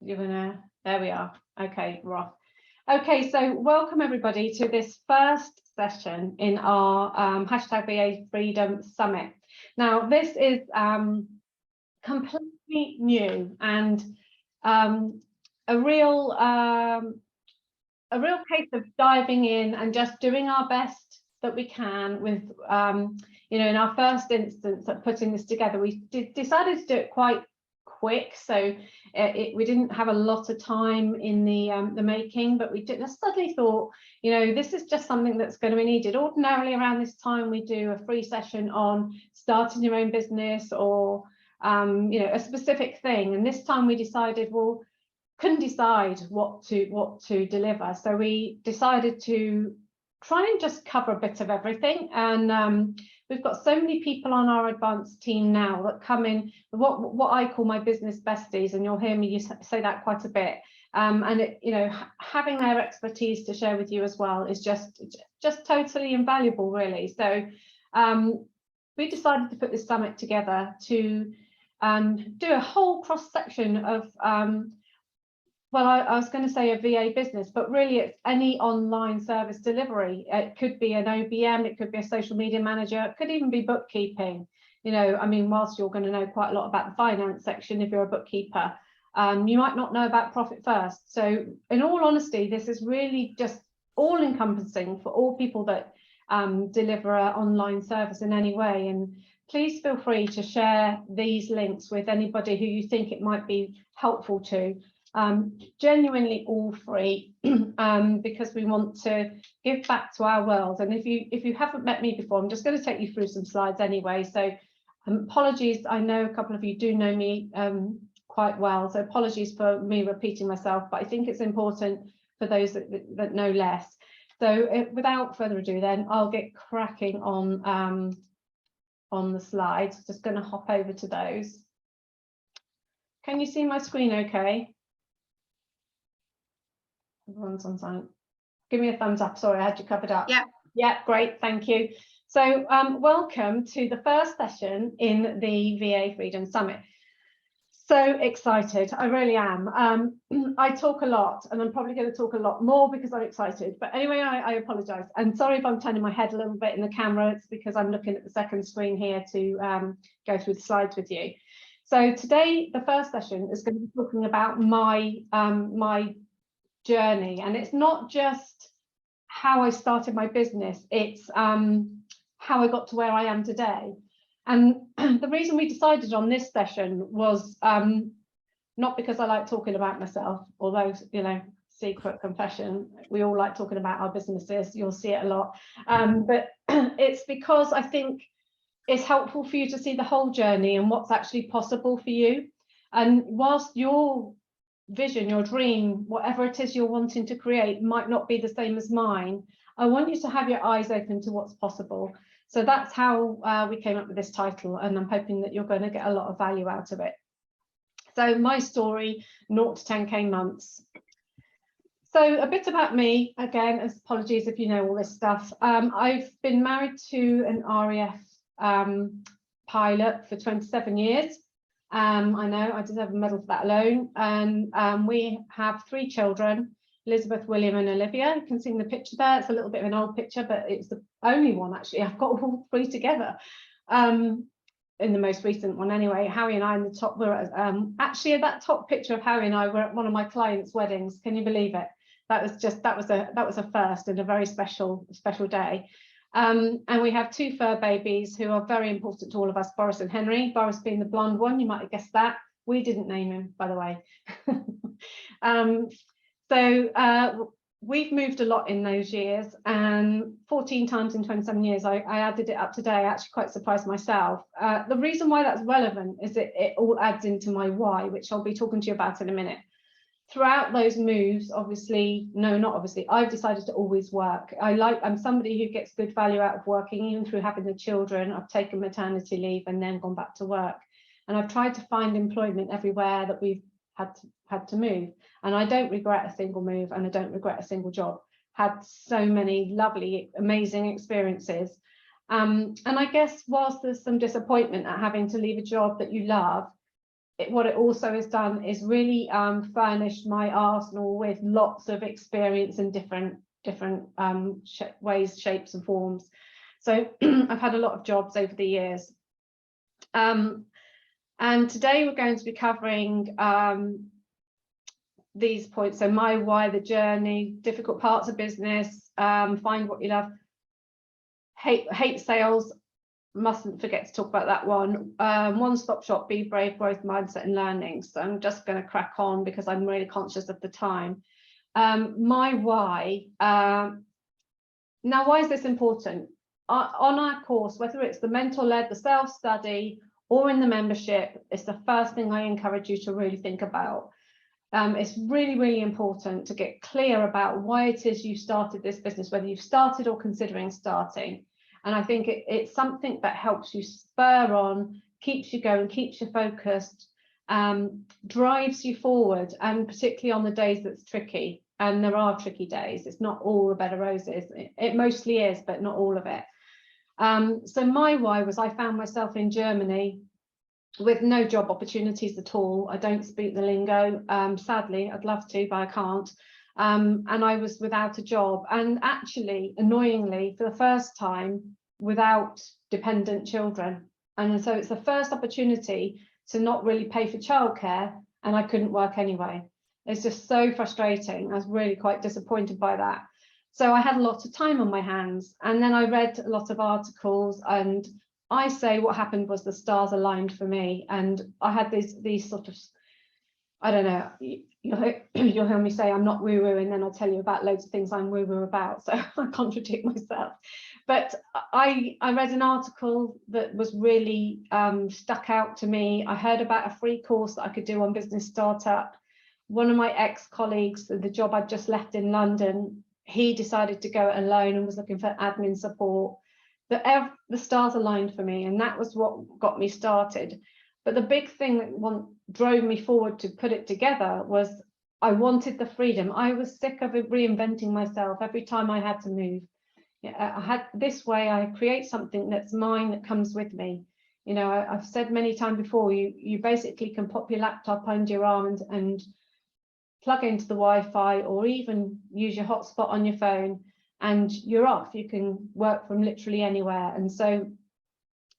You're gonna, there we are. Okay, we're off. Okay, so welcome everybody to this first session in our hashtag VA Freedom Summit. Now, this is completely new and a real case of diving in and just doing our best that we can with, you know, in our first instance at putting this together, we decided to do it quite quick, so we didn't have a lot of time in the making, but we just suddenly thought, you know, this is just something that's going to be needed. Ordinarily around this time we do a free session on starting your own business or you know, a specific thing, and this time we decided, well, couldn't decide what to deliver, so we decided to try and just cover a bit of everything. And we've got so many people on our advanced team now that come in, what I call my business besties, and you'll hear me say that quite a bit. And it, you know, having their expertise to share with you as well is just totally invaluable, really. So we decided to put this summit together to do a whole cross section of well, I was going to say a VA business, but really it's any online service delivery. It could be an OBM, it could be a social media manager, it could even be bookkeeping. You know, I mean, whilst you're going to know quite a lot about the finance section if you're a bookkeeper, you might not know about Profit First. So in all honesty, this is really just all encompassing for all people that deliver an online service in any way. And please feel free to share these links with anybody who you think it might be helpful to. Genuinely all free, because we want to give back to our world. And if you haven't met me before, I'm just going to take you through some slides anyway, so apologies, I know a couple of you do know me quite well, so apologies for me repeating myself, but I think it's important for those that know less. So without further ado, then I'll get cracking on the slides. Just going to hop over to those. Can you see my screen okay? Everyone's on silent. Give me a thumbs up. Sorry, I had you covered up. Yeah, great, thank you. So welcome to the first session in the VA Freedom Summit. So excited, I really am. I talk a lot, and I'm probably going to talk a lot more because I'm excited, but anyway, I apologize, and sorry if I'm turning my head a little bit in the camera. It's because I'm looking at the second screen here to go through the slides with you. So today the first session is going to be talking about my my journey, and it's not just how I started my business, it's how I got to where I am today. And the reason we decided on this session was not because I like talking about myself, although, you know, secret confession, we all like talking about our businesses, you'll see it a lot, but it's because I think it's helpful for you to see the whole journey and what's actually possible for you. And whilst your vision, your dream, whatever it is you're wanting to create might not be the same as mine, I want you to have your eyes open to what's possible. So that's how we came up with this title, and I'm hoping that you're going to get a lot of value out of it. So my story, 0 to 10K months. So a bit about me, again, as apologies if you know all this stuff. I've been married to an RAF pilot for 27 years. I know I deserve a medal for that alone. And we have 3 children, Elizabeth, William and Olivia. You can see in the picture there, it's a little bit of an old picture, but it's the only one actually I've got all 3 together. In the most recent one anyway, Harry and I in the top were actually that top picture of Harry and I were at one of my clients' weddings. Can you believe it? That was a first and a very special day. And we have 2 fur babies who are very important to all of us, Boris and Henry. Boris being the blonde one, you might have guessed that. We didn't name him, by the way. So we've moved a lot in those years, and 14 times in 27 years. I added it up today. I actually quite surprised myself. The reason why that's relevant is it all adds into my why, which I'll be talking to you about in a minute. Throughout those moves, obviously, no, not obviously, I've decided to always work. I'm somebody who gets good value out of working, even through having the children. I've taken maternity leave and then gone back to work. And I've tried to find employment everywhere that we've had to move. And I don't regret a single move, and I don't regret a single job. Had so many lovely, amazing experiences. And I guess whilst there's some disappointment at having to leave a job that you love, what it also has done is really furnished my arsenal with lots of experience in different ways, shapes and forms. So I've had a lot of jobs over the years. And today we're going to be covering these points. So my why, the journey, difficult parts of business, find what you love, hate sales, mustn't forget to talk about that one. One-stop shop, be brave, growth mindset and learning. So I'm just going to crack on because I'm really conscious of the time. My why. Now, why is this important? On our course, whether it's the mentor-led, the self-study, or in the membership, it's the first thing I encourage you to really think about. It's really, really important to get clear about why it is you started this business, whether you've started or considering starting. And I think it's something that helps you spur on, keeps you going, keeps you focused, drives you forward, and particularly on the days that's tricky. And there are tricky days. It's not all a bed of roses. It mostly is, but not all of it. So my why was I found myself in Germany with no job opportunities at all. I don't speak the lingo. Sadly, I'd love to, but I can't. And I was without a job, and actually, annoyingly, for the first time, without dependent children. And so it's the first opportunity to not really pay for childcare, and I couldn't work anyway. It's just so frustrating. I was really quite disappointed by that. So I had a lot of time on my hands, and then I read a lot of articles, and I say what happened was the stars aligned for me, and I had these sort of, I don't know, you'll hear me say I'm not woo-woo, and then I'll tell you about loads of things I'm woo-woo about, so I contradict myself. But I read an article that was really stuck out to me. I heard about a free course that I could do on business startup. One of my ex-colleagues, the job I'd just left in London, he decided to go it alone and was looking for admin support. The stars aligned for me, and that was what got me started. But the big thing that drove me forward to put it together was I wanted the freedom. I was sick of reinventing myself every time I had to move. I had this way, I create something that's mine, that comes with me. You know, I've said many times before, you basically can pop your laptop under your arm and plug into the Wi-Fi, or even use your hotspot on your phone, and you're off. You can work from literally anywhere. And so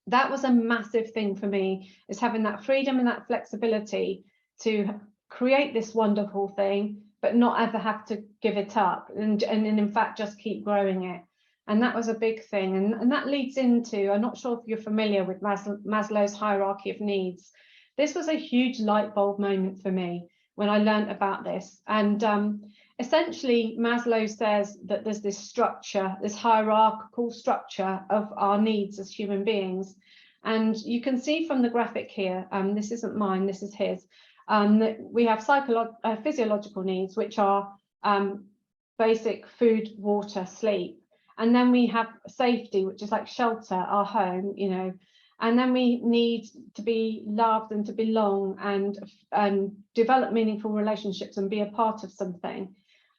that was a massive thing for me, is having that freedom and that flexibility to create this wonderful thing, but not ever have to give it up, and in fact just keep growing it. And that was a big thing. And that leads into, I'm not sure if you're familiar with Maslow's hierarchy of needs. This was a huge light bulb moment for me when I learned about this. And essentially, Maslow says that there's this structure, this hierarchical structure of our needs as human beings. And you can see from the graphic here, this isn't mine, this is his, that we have physiological needs, which are basic food, water, sleep. And then we have safety, which is like shelter, our home, you know. And then we need to be loved and to belong and develop meaningful relationships and be a part of something.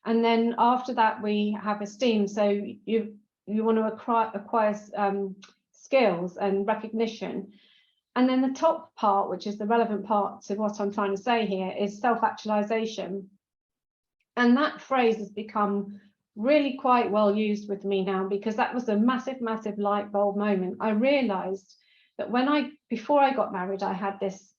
And then after that, we have esteem. So you want to acquire skills and recognition. And then the top part, which is the relevant part to what I'm trying to say here, is self-actualization. And that phrase has become really quite well used with me now, because that was a massive, massive light bulb moment. I realized that before I got married, I had this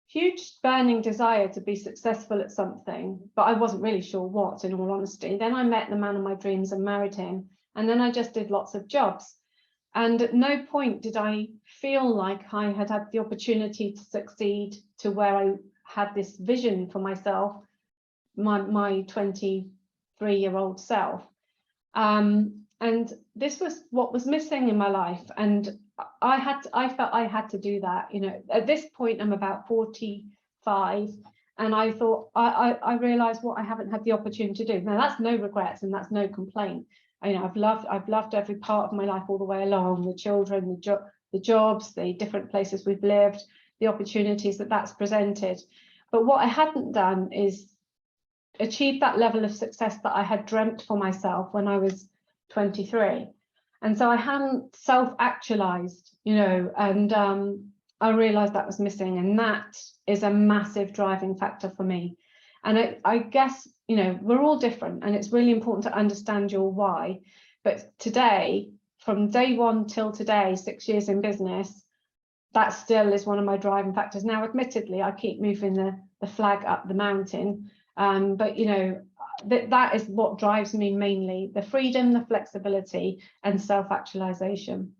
huge burning desire to be successful at something, but I wasn't really sure what, in all honesty. Then I met the man of my dreams and married him. And then I just did lots of jobs. And at no point did I feel like I had the opportunity to succeed to where I had this vision for myself, my 23-year-old self. And this was what was missing in my life. And I felt I had to do that. You know, at this point, I'm about 45, and I thought I realized what I haven't had the opportunity to do. Now, that's no regrets and that's no complaint. You know, I've loved every part of my life all the way along, the children, the jobs, the different places we've lived, the opportunities that's presented. But what I hadn't done is achieve that level of success that I had dreamt for myself when I was 23. And so I hadn't self-actualized, you know, and I realized that was missing, and that is a massive driving factor for me. And I guess, you know, we're all different, and it's really important to understand your why. But today, from day one till today, 6 years in business, that still is one of my driving factors. Now, admittedly, I keep moving the flag up the mountain, but you know, that is what drives me mainly: the freedom, the flexibility, and self-actualization.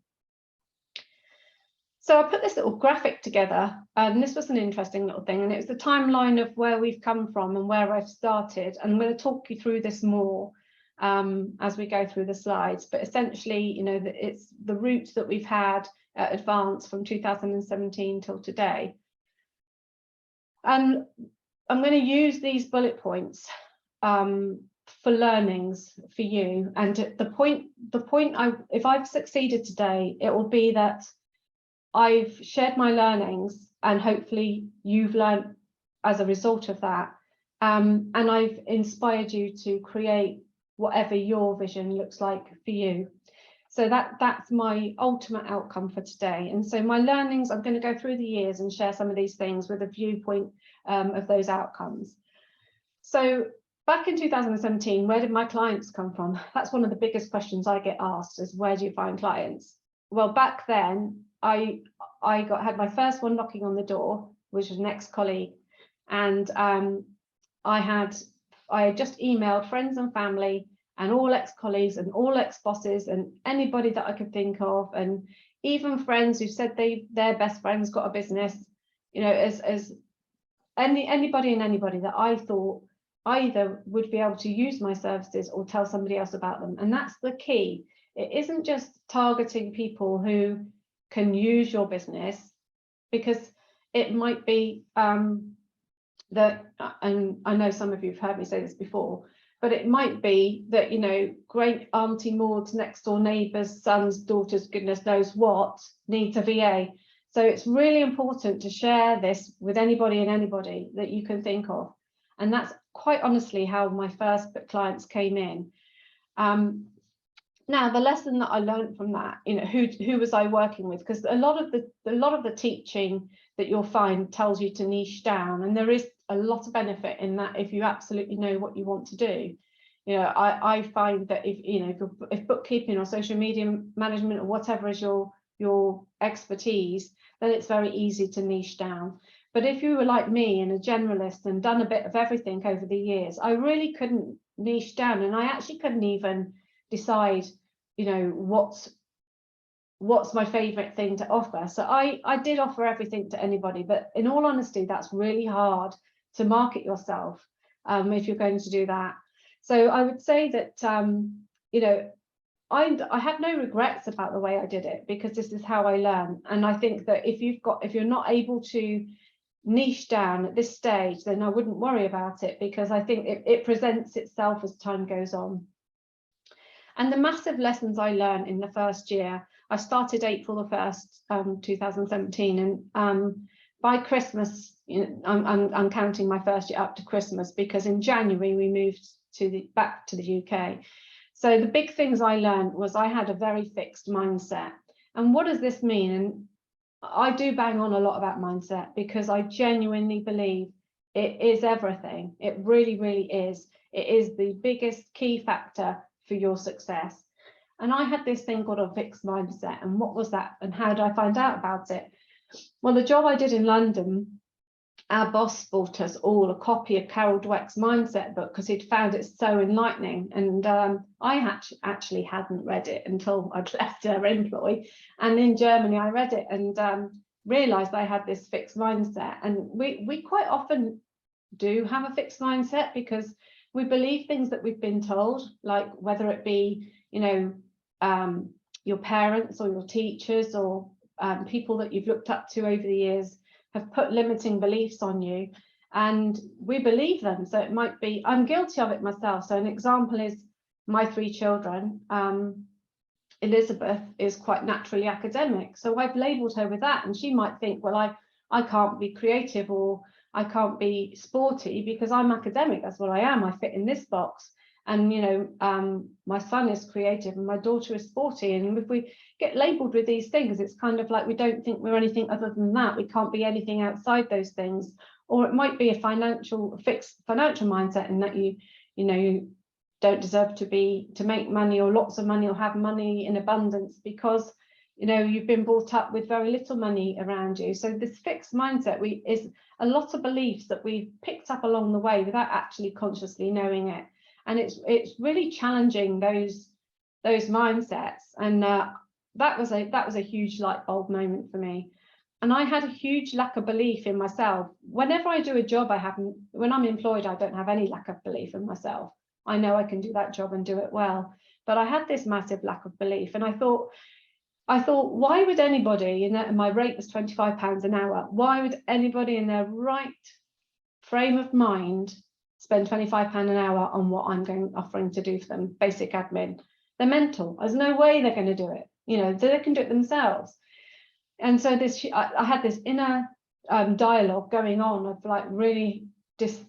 So I put this little graphic together, and this was an interesting little thing, and it was the timeline of where we've come from and where I've started. And I'm going to talk you through this more as we go through the slides. But essentially, you know, it's the route that we've had at Advance from 2017 till today. And I'm going to use these bullet points for learnings for you. And the point if I've succeeded today, it will be that I've shared my learnings, and hopefully you've learned as a result of that. And I've inspired you to create whatever your vision looks like for you. So that's my ultimate outcome for today. And so my learnings, I'm going to go through the years and share some of these things with a viewpoint of those outcomes. So back in 2017, where did my clients come from? That's one of the biggest questions I get asked, is where do you find clients? Well, back then, I had my first one knocking on the door, which was an ex-colleague, and I had just emailed friends and family and all ex-colleagues and all ex-bosses and anybody that I could think of, and even friends who said their best friends got a business, you know, as anybody and anybody that I thought either would be able to use my services or tell somebody else about them. And that's the key. It isn't just targeting people who can use your business, because it might be that, and I know some of you have heard me say this before, but it might be that, you know, great Auntie Maud's next door neighbours, sons, daughters, goodness knows what, needs a VA. So it's really important to share this with anybody and anybody that you can think of. And that's quite honestly how my first clients came in. Now, the lesson that I learned from that, you know, who was I working with? Because a lot of the teaching that you'll find tells you to niche down, and there is a lot of benefit in that if you absolutely know what you want to do. You know, I find that if bookkeeping or social media management or whatever is your expertise, then it's very easy to niche down. But if you were like me and a generalist and done a bit of everything over the years, I really couldn't niche down, and I actually couldn't even decide, you know, what's my favorite thing to offer. So I did offer everything to anybody, but in all honesty, that's really hard to market yourself if you're going to do that. So I would say that you know, I have no regrets about the way I did it, because this is how I learn. And I think that if you're not able to niche down at this stage, then I wouldn't worry about it, because I think it presents itself as time goes on. And the massive lessons I learned in the first year, I started April the 1st, 2017, and by Christmas, you know, I'm counting my first year up to Christmas, because in January we moved back to the UK. So the big things I learned was I had a very fixed mindset. And what does this mean? And I do bang on a lot about mindset, because I genuinely believe it is everything. It really, really is. It is the biggest key factor for your success. And I had this thing called a fixed mindset. And what was that? And how did I find out about it? Well, the job I did in London, our boss bought us all a copy of Carol Dweck's mindset book, because he'd found it so enlightening. And I actually hadn't read it until I'd left her employ. And in Germany, I read it and realized I had this fixed mindset. And we quite often do have a fixed mindset, because we believe things that we've been told, like whether it be, you know, your parents or your teachers or people that you've looked up to over the years have put limiting beliefs on you, and we believe them. So it might be, I'm guilty of it myself. So an example is my 3 children. Elizabeth is quite naturally academic, so I've labelled her with that, and she might think, well, I can't be creative or I can't be sporty because I'm academic. That's what I am. I fit in this box. And, you know, my son is creative and my daughter is sporty. And if we get labeled with these things, it's kind of like we don't think we're anything other than that. We can't be anything outside those things. Or it might be a fixed financial mindset, in that you know, you don't deserve to make money or lots of money or have money in abundance because, you know, you've been brought up with very little money around you. So this fixed mindset is a lot of beliefs that we've picked up along the way without actually consciously knowing it. And it's really challenging those mindsets. And that was a huge light bulb moment for me. And I had a huge lack of belief in myself. Whenever I do a job, when I'm employed, I don't have any lack of belief in myself. I know I can do that job and do it well. But I had this massive lack of belief. And I thought, why would anybody, and my rate was £25 an hour, why would anybody in their right frame of mind spend £25 an hour on what I'm offering to do for them, basic admin? They're mental. There's no way they're going to do it. You know, they can do it themselves. And so I had this inner dialogue going on of like really destroying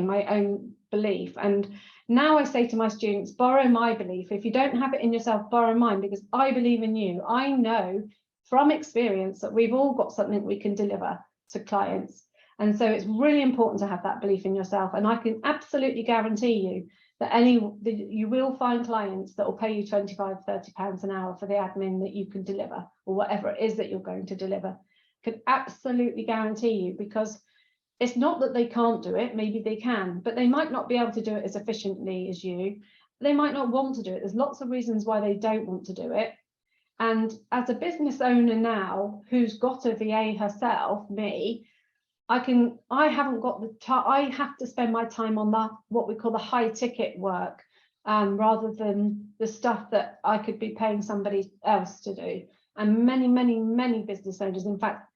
my own belief. And now I say to my students, borrow my belief. If you don't have it in yourself, borrow mine, because I believe in you. I know from experience that we've all got something we can deliver to clients. And so it's really important to have that belief in yourself. And I can absolutely guarantee you that you will find clients that will pay you £25, £30 an hour for the admin that you can deliver, or whatever it is that you're going to deliver. Could absolutely guarantee you, because it's not that they can't do it. Maybe they can, but they might not be able to do it as efficiently as you. They might not want to do it. There's lots of reasons why they don't want to do it. And as a business owner now, who's got a VA herself, me, I haven't got the time. I have to spend my time on what we call the high ticket work, rather than the stuff that I could be paying somebody else to do. And many business owners, in fact,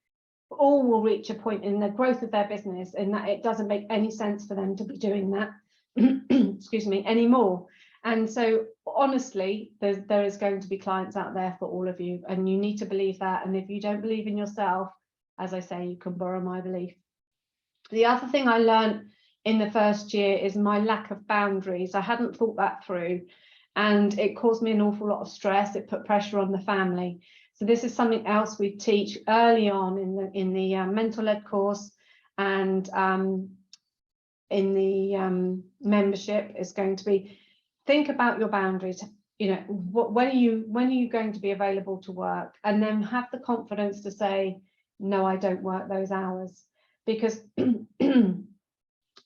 all will reach a point in the growth of their business in that it doesn't make any sense for them to be doing that excuse me, anymore. And so honestly, there is going to be clients out there for all of you, and you need to believe that. And if you don't believe in yourself, as I say, you can borrow my belief. The other thing I learned in the first year is my lack of boundaries. I hadn't thought that through, and it caused me an awful lot of stress. It put pressure on the family. So this is something else we teach early on in the mental ed course, and in the membership is going to be, think about your boundaries. You know, when are you going to be available to work, and then have the confidence to say, no, I don't work those hours. Because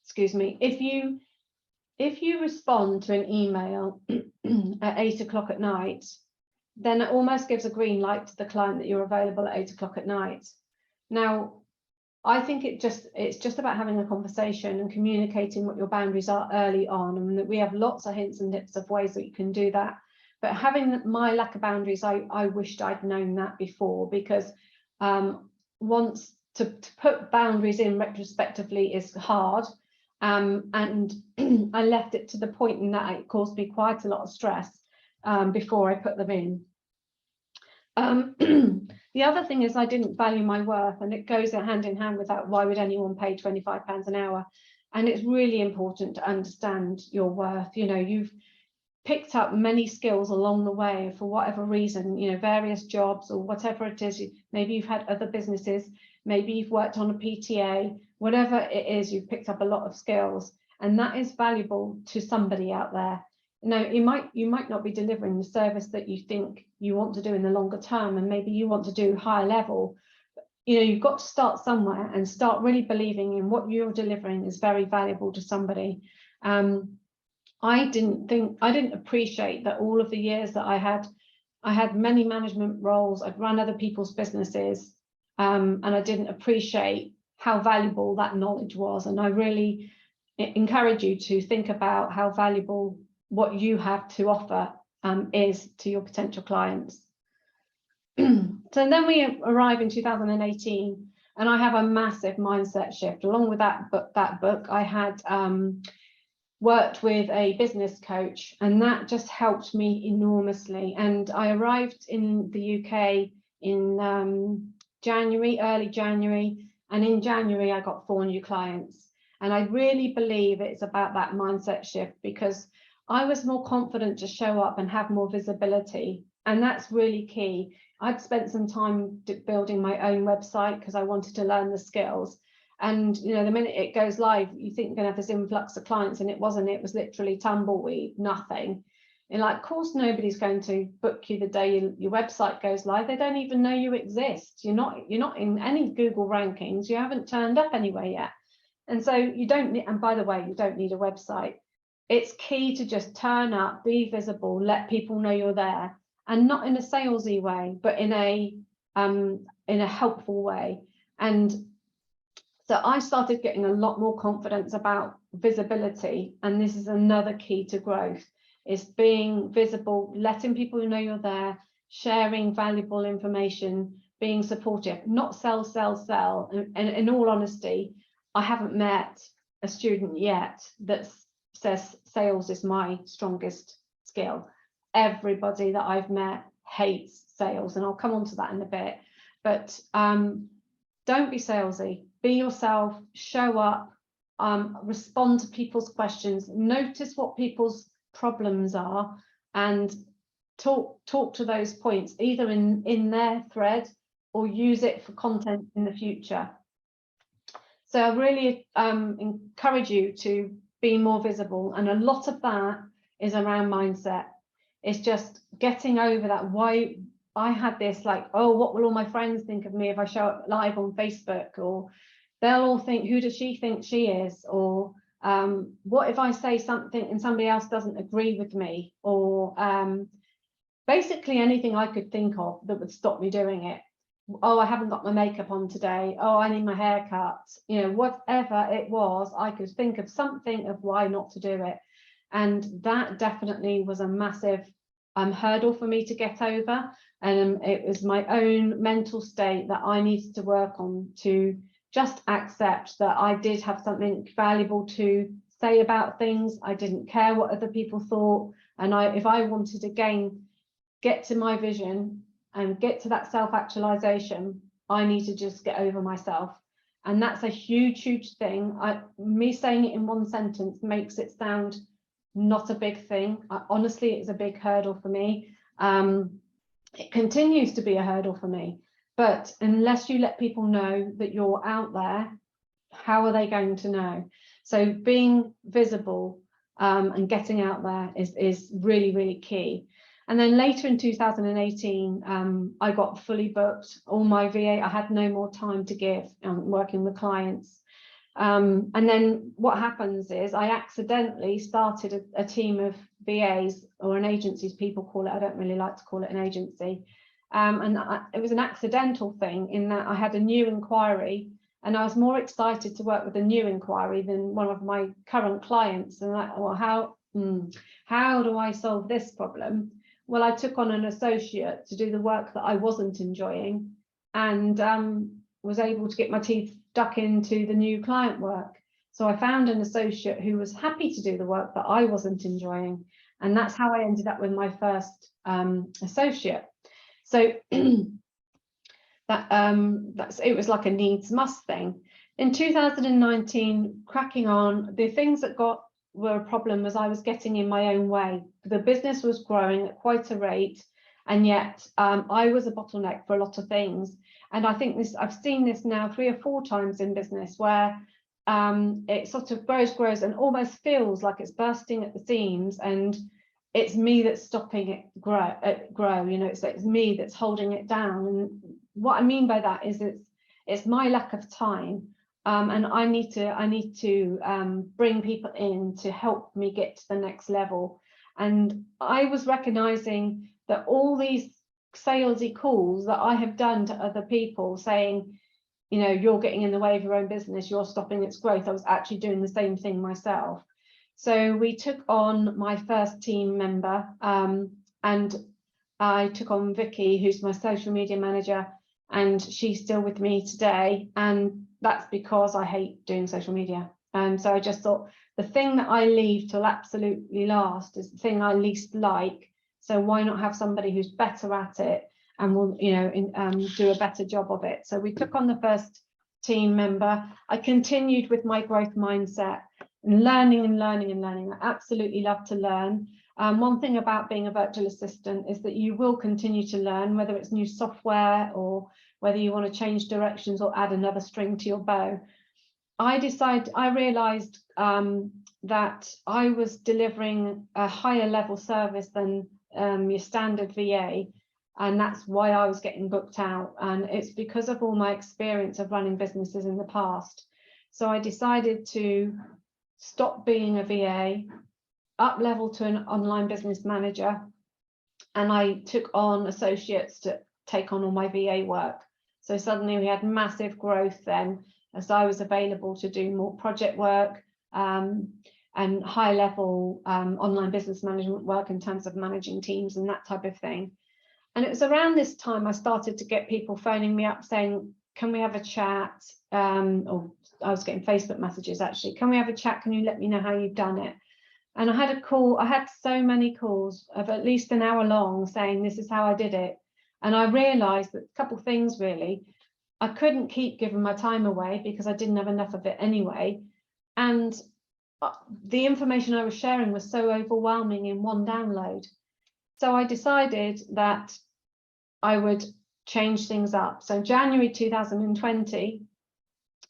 excuse me, if you respond to an email at 8 o'clock at night, then it almost gives a green light to the client that you're available at 8 o'clock at night. Now, I think it's just about having a conversation and communicating what your boundaries are early on, and that we have lots of hints and tips of ways that you can do that. But having my lack of boundaries, I wished I'd known that before, because once to put boundaries in retrospectively is hard, and I left it to the point in that it caused me quite a lot of stress before I put them in. The other thing is I didn't value my worth, and it goes hand in hand with that. Why would anyone pay £25 an hour? And it's really important to understand your worth. You know, you've picked up many skills along the way for whatever reason, you know, various jobs or whatever it is. Maybe you've had other businesses, maybe you've worked on a PTA, whatever it is, you've picked up a lot of skills, and that is valuable to somebody out there. Now, you might not be delivering the service that you think you want to do in the longer term, and maybe you want to do higher level. You know, you've got to start somewhere and start really believing in what you're delivering is very valuable to somebody. I didn't appreciate that all of the years that I had many management roles. I'd run other people's businesses, and I didn't appreciate how valuable that knowledge was. And I really encourage you to think about how valuable what you have to offer is to your potential clients. So then we arrive in 2018, and I have a massive mindset shift. Along with that book, I had worked with a business coach, and that just helped me enormously. And I arrived in the UK in early January, and in January I got 4 new clients. And I really believe it's about that mindset shift, because I was more confident to show up and have more visibility. And that's really key. I'd spent some time building my own website because I wanted to learn the skills. And, you know, the minute it goes live, you think you're going to have this influx of clients, and it wasn't. It was literally tumbleweed, nothing. And like, of course, nobody's going to book you the day your website goes live. They don't even know you exist. You're not in any Google rankings. You haven't turned up anywhere yet. And so you don't need, and by the way, you don't need a website. It's key to just turn up, be visible, let people know you're there, and not in a salesy way, but in a helpful way. And so I started getting a lot more confidence about visibility, and this is another key to growth, is being visible, letting people know you're there, sharing valuable information, being supportive, not sell. And in all honesty, I haven't met a student yet that says sales is my strongest skill. Everybody that I've met hates sales, and I'll come on to that in a bit. But don't be salesy. Be yourself, show up, respond to people's questions, notice what people's problems are, and talk to those points, either in their thread or use it for content in the future. So I really encourage you to be more visible, and a lot of that is around mindset. It's just getting over that. Why I had this, like, oh, what will all my friends think of me if I show up live on Facebook? Or they'll all think, who does she think she is? Or what if I say something and somebody else doesn't agree with me? Or basically anything I could think of that would stop me doing it. Oh, I haven't got my makeup on today. Oh, I need my hair cut. You know, whatever it was, I could think of something of why not to do it. And that definitely was a massive hurdle for me to get over. And it was my own mental state that I needed to work on, to just accept that I did have something valuable to say about things. I didn't care what other people thought. And if I wanted to get to my vision and get to that self-actualization, I need to just get over myself. And that's a huge thing. Me saying it in one sentence makes it sound not a big thing. Honestly, it's a big hurdle for me. It continues to be a hurdle for me. But unless you let people know that you're out there, how are they going to know? So being visible and getting out there is really key. And then later in 2018, I got fully booked. All my VA, I had no more time to give working with clients. And then what happens is I accidentally started a team of VAs, or an agency as people call it. I don't really like to call it an agency. And it was an accidental thing, in that I had a new inquiry, and I was more excited to work with a new inquiry than one of my current clients. And well, how do I solve this problem? Well, I took on an associate to do the work that I wasn't enjoying, and was able to get my teeth stuck into the new client work. So I found an associate who was happy to do the work that I wasn't enjoying. And that's how I ended up with my first associate. So it was like a needs must thing. In 2019, cracking on, the things that were a problem was I was getting in my own way. The business was growing at quite a rate, and yet I was a bottleneck for a lot of things. And I think I've seen this now 3 or 4 times in business, where it sort of grows and almost feels like it's bursting at the seams, and it's me that's stopping it grow. You know, it's me that's holding it down. And what I mean by that is it's my lack of time. And I need to bring people in to help me get to the next level. And I was recognizing that all these salesy calls that I have done to other people saying, you know, you're getting in the way of your own business, you're stopping its growth, I was actually doing the same thing myself. So we took on my first team member, and I took on Vicky, who's my social media manager, and she's still with me today. And that's because I hate doing social media. And so I just thought, the thing that I leave till absolutely last is the thing I least like. So why not have somebody who's better at it and will, you know, do a better job of it? So we took on the first team member, I continued with my growth mindset and learning and learning and learning. I absolutely love to learn. One thing about being a virtual assistant is that you will continue to learn, whether it's new software or whether you want to change directions or add another string to your bow. I realized that I was delivering a higher level service than your standard VA, and that's why I was getting booked out. And it's because of all my experience of running businesses in the past. So I decided to stop being a VA, up level to an online business manager, and I took on associates to take on all my VA work. So suddenly we had massive growth then, as I was available to do more project work and high level online business management work in terms of managing teams and that type of thing. And it was around this time I started to get people phoning me up saying, can we have a chat? Or I was getting Facebook messages actually, can we have a chat? Can you let me know how you've done it? And I had a call, I had so many calls of at least an hour long saying, this is how I did it. And I realized that a couple of things really. I couldn't keep giving my time away because I didn't have enough of it anyway. And the information I was sharing was so overwhelming in one download. So I decided that I would change things up. So January 2020,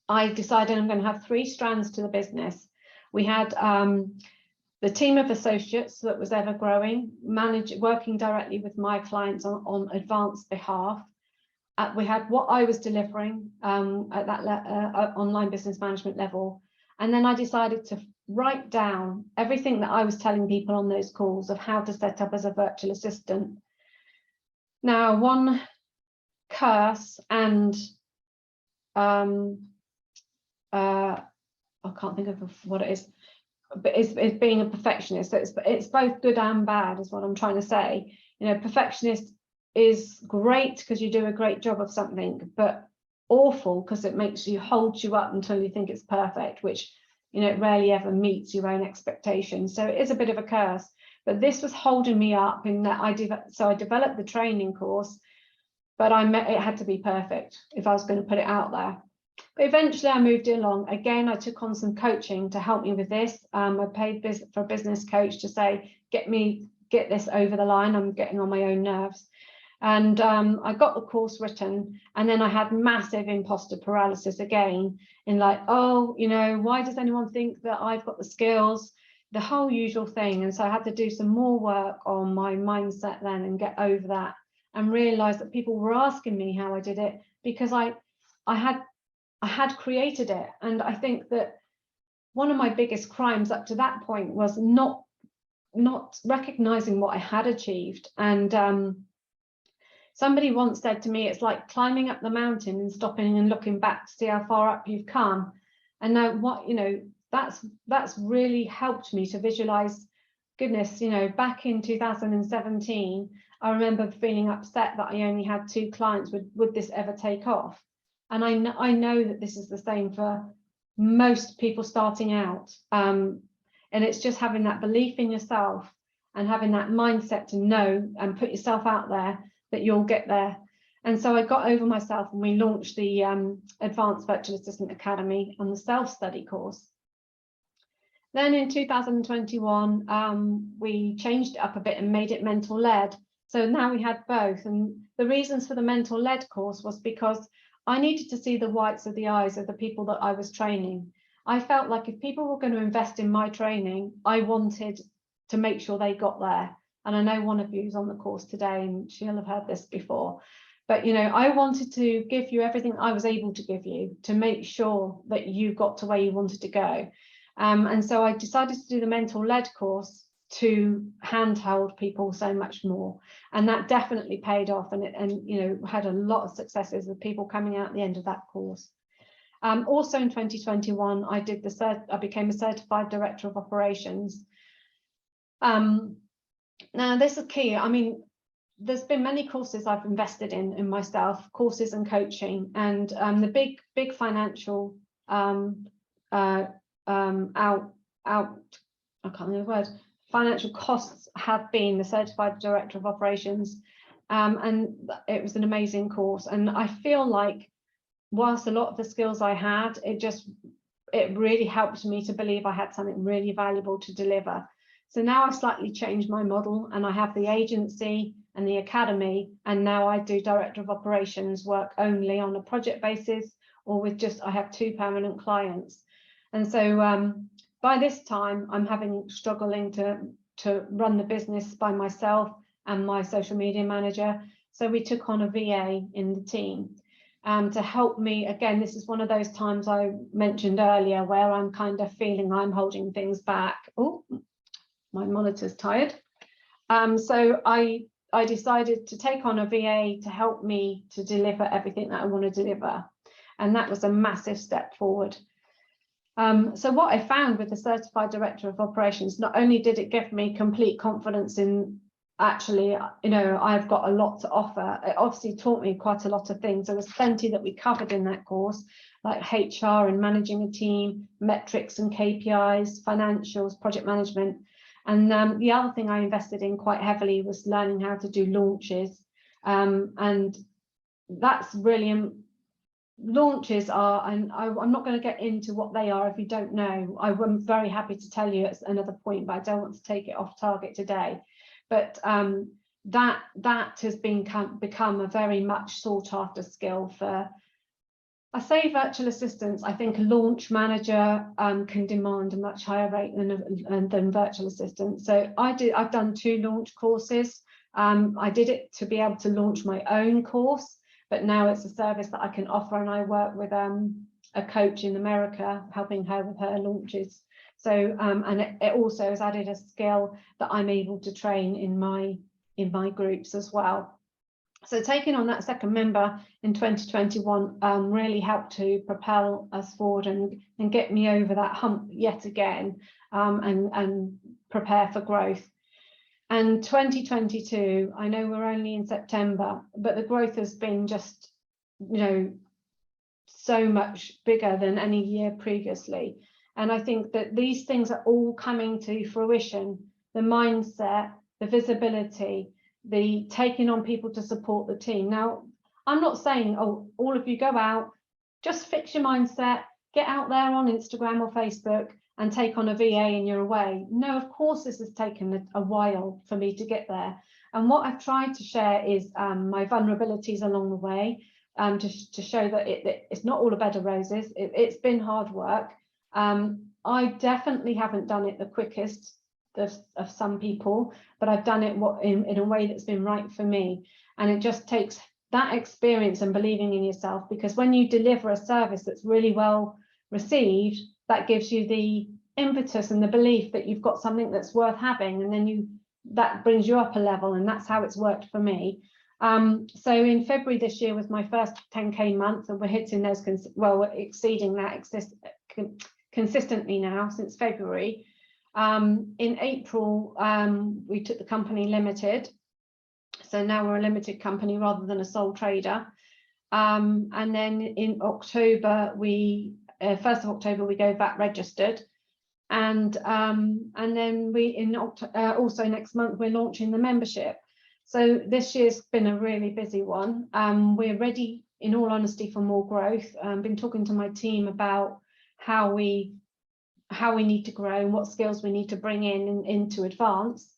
I decided I'm going to have 3 strands to the business. We had the team of associates that was ever growing, working directly with my clients on Advanced's behalf. We had what I was delivering at that online business management level. And then I decided to write down everything that I was telling people on those calls of how to set up as a virtual assistant. Now, one curse and I can't think of what it is, but it's being a perfectionist. So it's both good and bad is what I'm trying to say. You know, perfectionist is great because you do a great job of something, but awful because it makes you hold you up until you think it's perfect, which, you know, it rarely ever meets your own expectations. So it is a bit of a curse, but this was holding me up in that I developed the training course, but it had to be perfect if I was going to put it out there. But eventually I moved it along. Again, I took on some coaching to help me with this. I paid for a business coach to say, get this over the line. I'm getting on my own nerves. And I got the course written, and then I had massive imposter paralysis again in like, oh, you know, why does anyone think that I've got the skills, the whole usual thing. And so I had to do some more work on my mindset then and get over that and realize that people were asking me how I did it because I had created it. And I think that one of my biggest crimes up to that point was not recognizing what I had achieved. And somebody once said to me, it's like climbing up the mountain and stopping and looking back to see how far up you've come. And now that's really helped me to visualize, goodness, you know, back in 2017, I remember feeling upset that I only had 2 clients. Would this ever take off? And I know that this is the same for most people starting out. And it's just having that belief in yourself and having that mindset to know and put yourself out there that you'll get there. And so I got over myself and we launched the Advanced Virtual Assistant Academy on the self-study course. Then in 2021, we changed it up a bit and made it mentor-led. So now we had both. And the reasons for the mentor-led course was because I needed to see the whites of the eyes of the people that I was training. I felt like if people were going to invest in my training, I wanted to make sure they got there. And I know one of you is on the course today and she'll have heard this before. But, you know, I wanted to give you everything I was able to give you to make sure that you got to where you wanted to go. And so I decided to do the mentor-led course to handhold people so much more. And that definitely paid off and you know, had a lot of successes with people coming out at the end of that course. Also in 2021, I became a certified director of operations. Now this is key. I mean, there's been many courses I've invested in myself, courses and coaching, and the big financial I can't remember the word, financial costs have been the certified director of operations, and it was an amazing course. And I feel like whilst a lot of the skills I had, it really helped me to believe I had something really valuable to deliver. So now I've slightly changed my model, and I have the agency and the academy, and now I do director of operations work only on a project basis, or with I have 2 permanent clients. And so by this time I'm struggling to run the business by myself and my social media manager. So we took on a VA in the team to help me. Again, this is one of those times I mentioned earlier where I'm kind of feeling I'm holding things back. Oh, my monitor's tired. So I decided to take on a VA to help me to deliver everything that I want to deliver. And that was a massive step forward. So what I found with the Certified Director of Operations, not only did it give me complete confidence in actually, you know, I've got a lot to offer, it obviously taught me quite a lot of things. There was plenty that we covered in that course, like HR and managing a team, metrics and KPIs, financials, project management. And the other thing I invested in quite heavily was learning how to do launches. And that's really, launches are, and I'm not going to get into what they are if you don't know. I'm very happy to tell you at another point, but I don't want to take it off target today. But that has become a very much sought after skill for, I say virtual assistants. I think a launch manager can demand a much higher rate than virtual assistants. So I've done 2 launch courses. I did it to be able to launch my own course, but now it's a service that I can offer, and I work with a coach in America, helping her with her launches. So and it also has added a skill that I'm able to train in my groups as well. So taking on that second member in 2021 really helped to propel us forward and get me over that hump yet again, and prepare for growth. And 2022, I know we're only in September, but the growth has been just, you know, so much bigger than any year previously. And I think that these things are all coming to fruition: the mindset, the visibility, the taking on people to support the team. Now, I'm not saying, oh, all of you go out, just fix your mindset, get out there on Instagram or Facebook and take on a VA and you're away. No, of course, this has taken a while for me to get there. And what I've tried to share is my vulnerabilities along the way, to show that it's not all a bed of roses. It's been hard work. I definitely haven't done it the quickest of some people, but I've done it in a way that's been right for me. And it just takes that experience and believing in yourself, because when you deliver a service that's really well received, that gives you the impetus and the belief that you've got something that's worth having, and then that brings you up a level. And that's how it's worked for me. So in February this year was my first 10K month, and we're hitting those, we're exceeding that consistently now since February. In April, we took the company limited. So now we're a limited company rather than a sole trader. And then in October, 1st of October, we go VAT registered. And then also next month, we're launching the membership. So this year's been a really busy one. We're ready, in all honesty, for more growth. I've been talking to my team about how we need to grow and what skills we need to bring into advance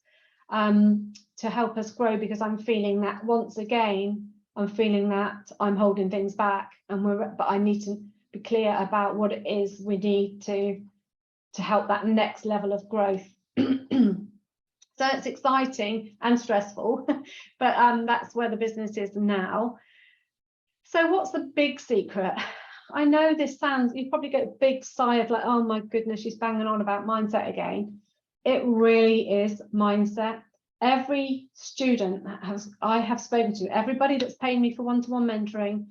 to help us grow, because I'm feeling that once again, I'm holding things back, but I need to be clear about what it is we need to help that next level of growth. So it's exciting and stressful, but that's where the business is now. So what's the big secret? I know this sounds, you probably get a big sigh of like, oh my goodness, she's banging on about mindset again. It really is mindset. Every student I have spoken to, everybody that's paid me for one-to-one mentoring,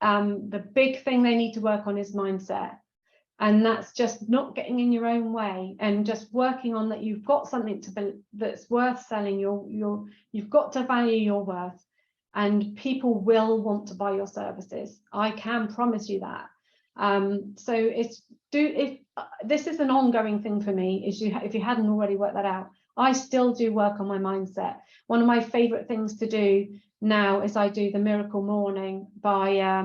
the big thing they need to work on is mindset. And that's just not getting in your own way and just working on that. You've got something that's worth selling. You've got to value your worth. And people will want to buy your services. I can promise you that. So this is an ongoing thing for me. If you hadn't already worked that out, I still do work on my mindset. One of my favorite things to do now is I do the Miracle Morning by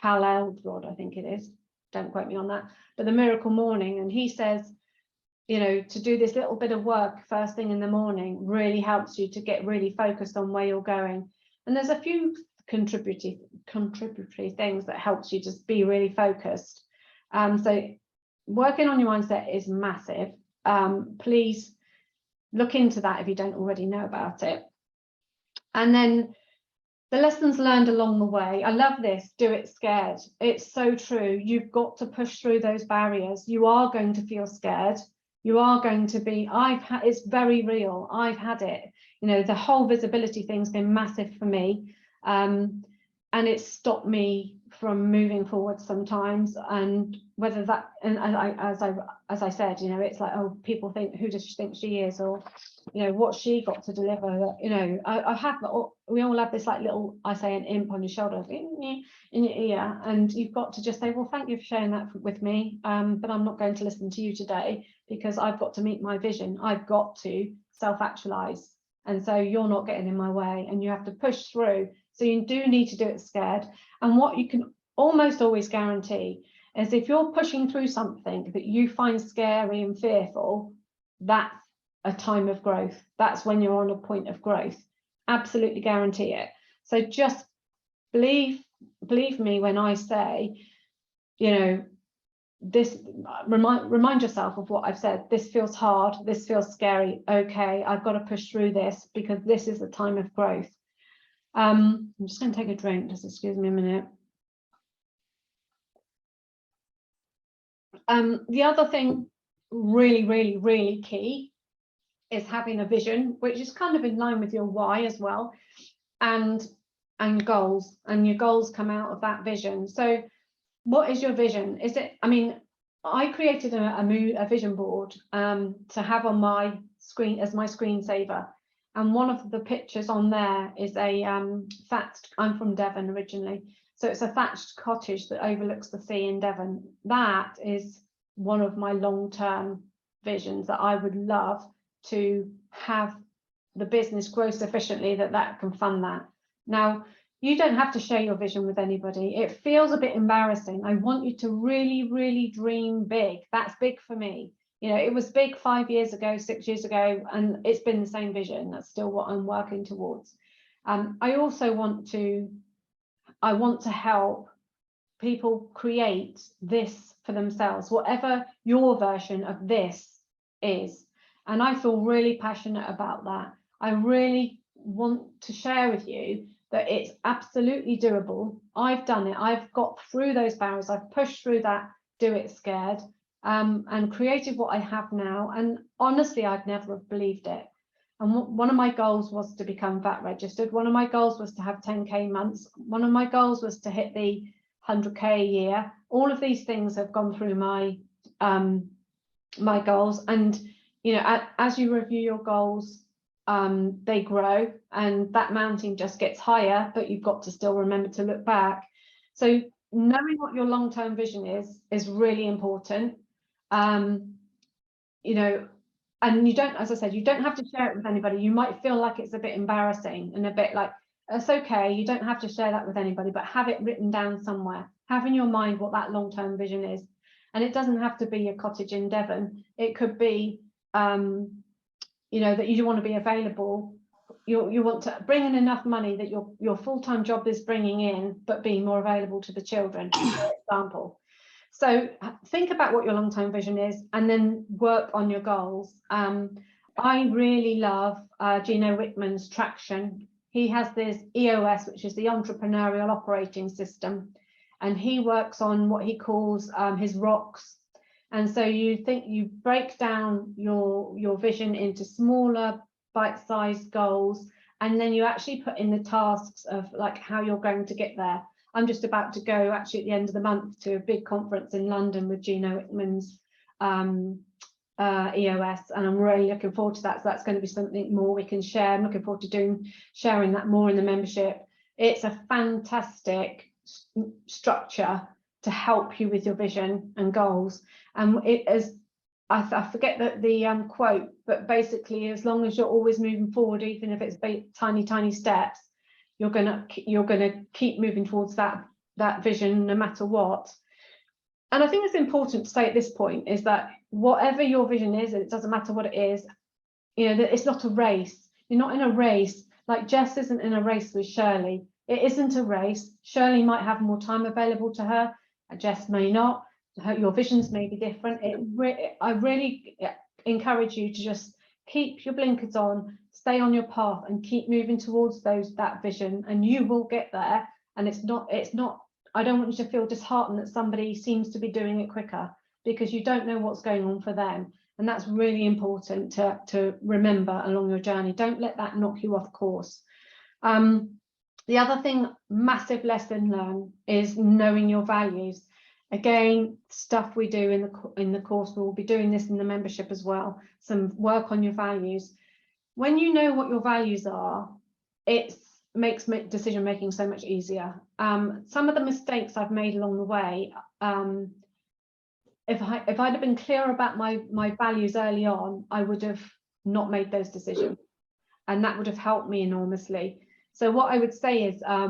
Hal Elrod, I think it is, don't quote me on that, but the Miracle Morning, and he says, you know, to do this little bit of work first thing in the morning really helps you to get really focused on where you're going. And there's a few contributory things that helps you just be really focused. So working on your mindset is massive. Please look into that if you don't already know about it. And then the lessons learned along the way. I love this, do it scared. It's so true. You've got to push through those barriers. You are going to feel scared. You are going to be, it's very real. I've had it. You know, the whole visibility thing's been massive for me. And it's stopped me from moving forward sometimes. And whether that, and as I said, you know, it's like, oh, people think, who does she think she is? Or, you know, what's she got to deliver? You know, we all have this like little, I say, an imp on your shoulder, in your ear, and you've got to just say, well, thank you for sharing that with me, but I'm not going to listen to you today because I've got to meet my vision. I've got to self-actualize, and so you're not getting in my way, and you have to push through. So you do need to do it scared. And what you can almost always guarantee is if you're pushing through something that you find scary and fearful, that's a time of growth. That's when you're on a point of growth. Absolutely guarantee it. So just believe me when I say, you know, this, remind yourself of what I've said. This feels hard. This feels scary. Okay, I've got to push through this because this is a time of growth. I'm just going to take a drink. Just excuse me a minute. The other thing, really key, is having a vision, which is kind of in line with your why as well, and goals. And your goals come out of that vision. So, what is your vision? Is it? I mean, I created a vision board to have on my screen as my screensaver. And one of the pictures on there is a thatched, I'm from Devon originally, so it's a thatched cottage that overlooks the sea in Devon. That is one of my long-term visions, that I would love to have the business grow sufficiently that can fund that. Now, you don't have to share your vision with anybody. It feels a bit embarrassing. I want you to really dream big. That's big for me. You know, it was big 5 years ago, 6 years ago, and it's been the same vision. That's still what I'm working towards. I also want to help people create this for themselves, whatever your version of this is. And I feel really passionate about that. I really want to share with you that it's absolutely doable. I've done it. I've got through those barriers. I've pushed through that, do it scared. And created what I have now. And honestly, I'd never have believed it. And one of my goals was to become VAT registered. One of my goals was to have 10K months. One of my goals was to hit the 100K a year. All of these things have gone through my my goals. And, you know, as you review your goals, they grow, and that mountain just gets higher, but you've got to still remember to look back. So knowing what your long-term vision is really important. You know, and you don't, as I said, you don't have to share it with anybody. You might feel like it's a bit embarrassing and a bit like, it's okay, you don't have to share that with anybody, but have it written down somewhere. Have in your mind what that long-term vision is. And it doesn't have to be a cottage in Devon. It could be, you know, that you want to be available. You want to bring in enough money that your full-time job is bringing in, but being more available to the children, for example. So think about what your long-term vision is, and then work on your goals. I really love Gino Wickman's Traction. He has this EOS, which is the Entrepreneurial Operating System, and he works on what he calls his rocks. And so you break down your vision into smaller bite-sized goals, and then you actually put in the tasks of like how you're going to get there. I'm just about to go actually at the end of the month to a big conference in London with Gino Wickman's EOS, and I'm really looking forward to that. So that's going to be something more we can share. I'm looking forward to sharing that more in the membership. It's a fantastic structure to help you with your vision and goals. And it is, I forget the quote, but basically, as long as you're always moving forward, even if it's tiny steps, you're gonna keep moving towards that that vision no matter what. And I think it's important to say at this point is that whatever your vision is, it doesn't matter what it is, you know, that it's not a race. You're not in a race. Like Jess isn't in a race with Shirley. It isn't a race. Shirley might have more time available to her, and Jess may not. Your visions may be different. I really encourage you to just keep your blinkers on, stay on your path, and keep moving towards that vision, and you will get there. And it's not. I don't want you to feel disheartened that somebody seems to be doing it quicker, because you don't know what's going on for them. And that's really important to remember along your journey. Don't let that knock you off course. The other thing, massive lesson learned, is knowing your values. Again, stuff we do in the course, we'll be doing this in the membership as well, some work on your values. When you know what your values are, it makes decision making so much easier. Some of the mistakes I've made along the way, if I'd have been clear about my values early on, I would have not made those decisions, and that would have helped me enormously. So what I would say is, I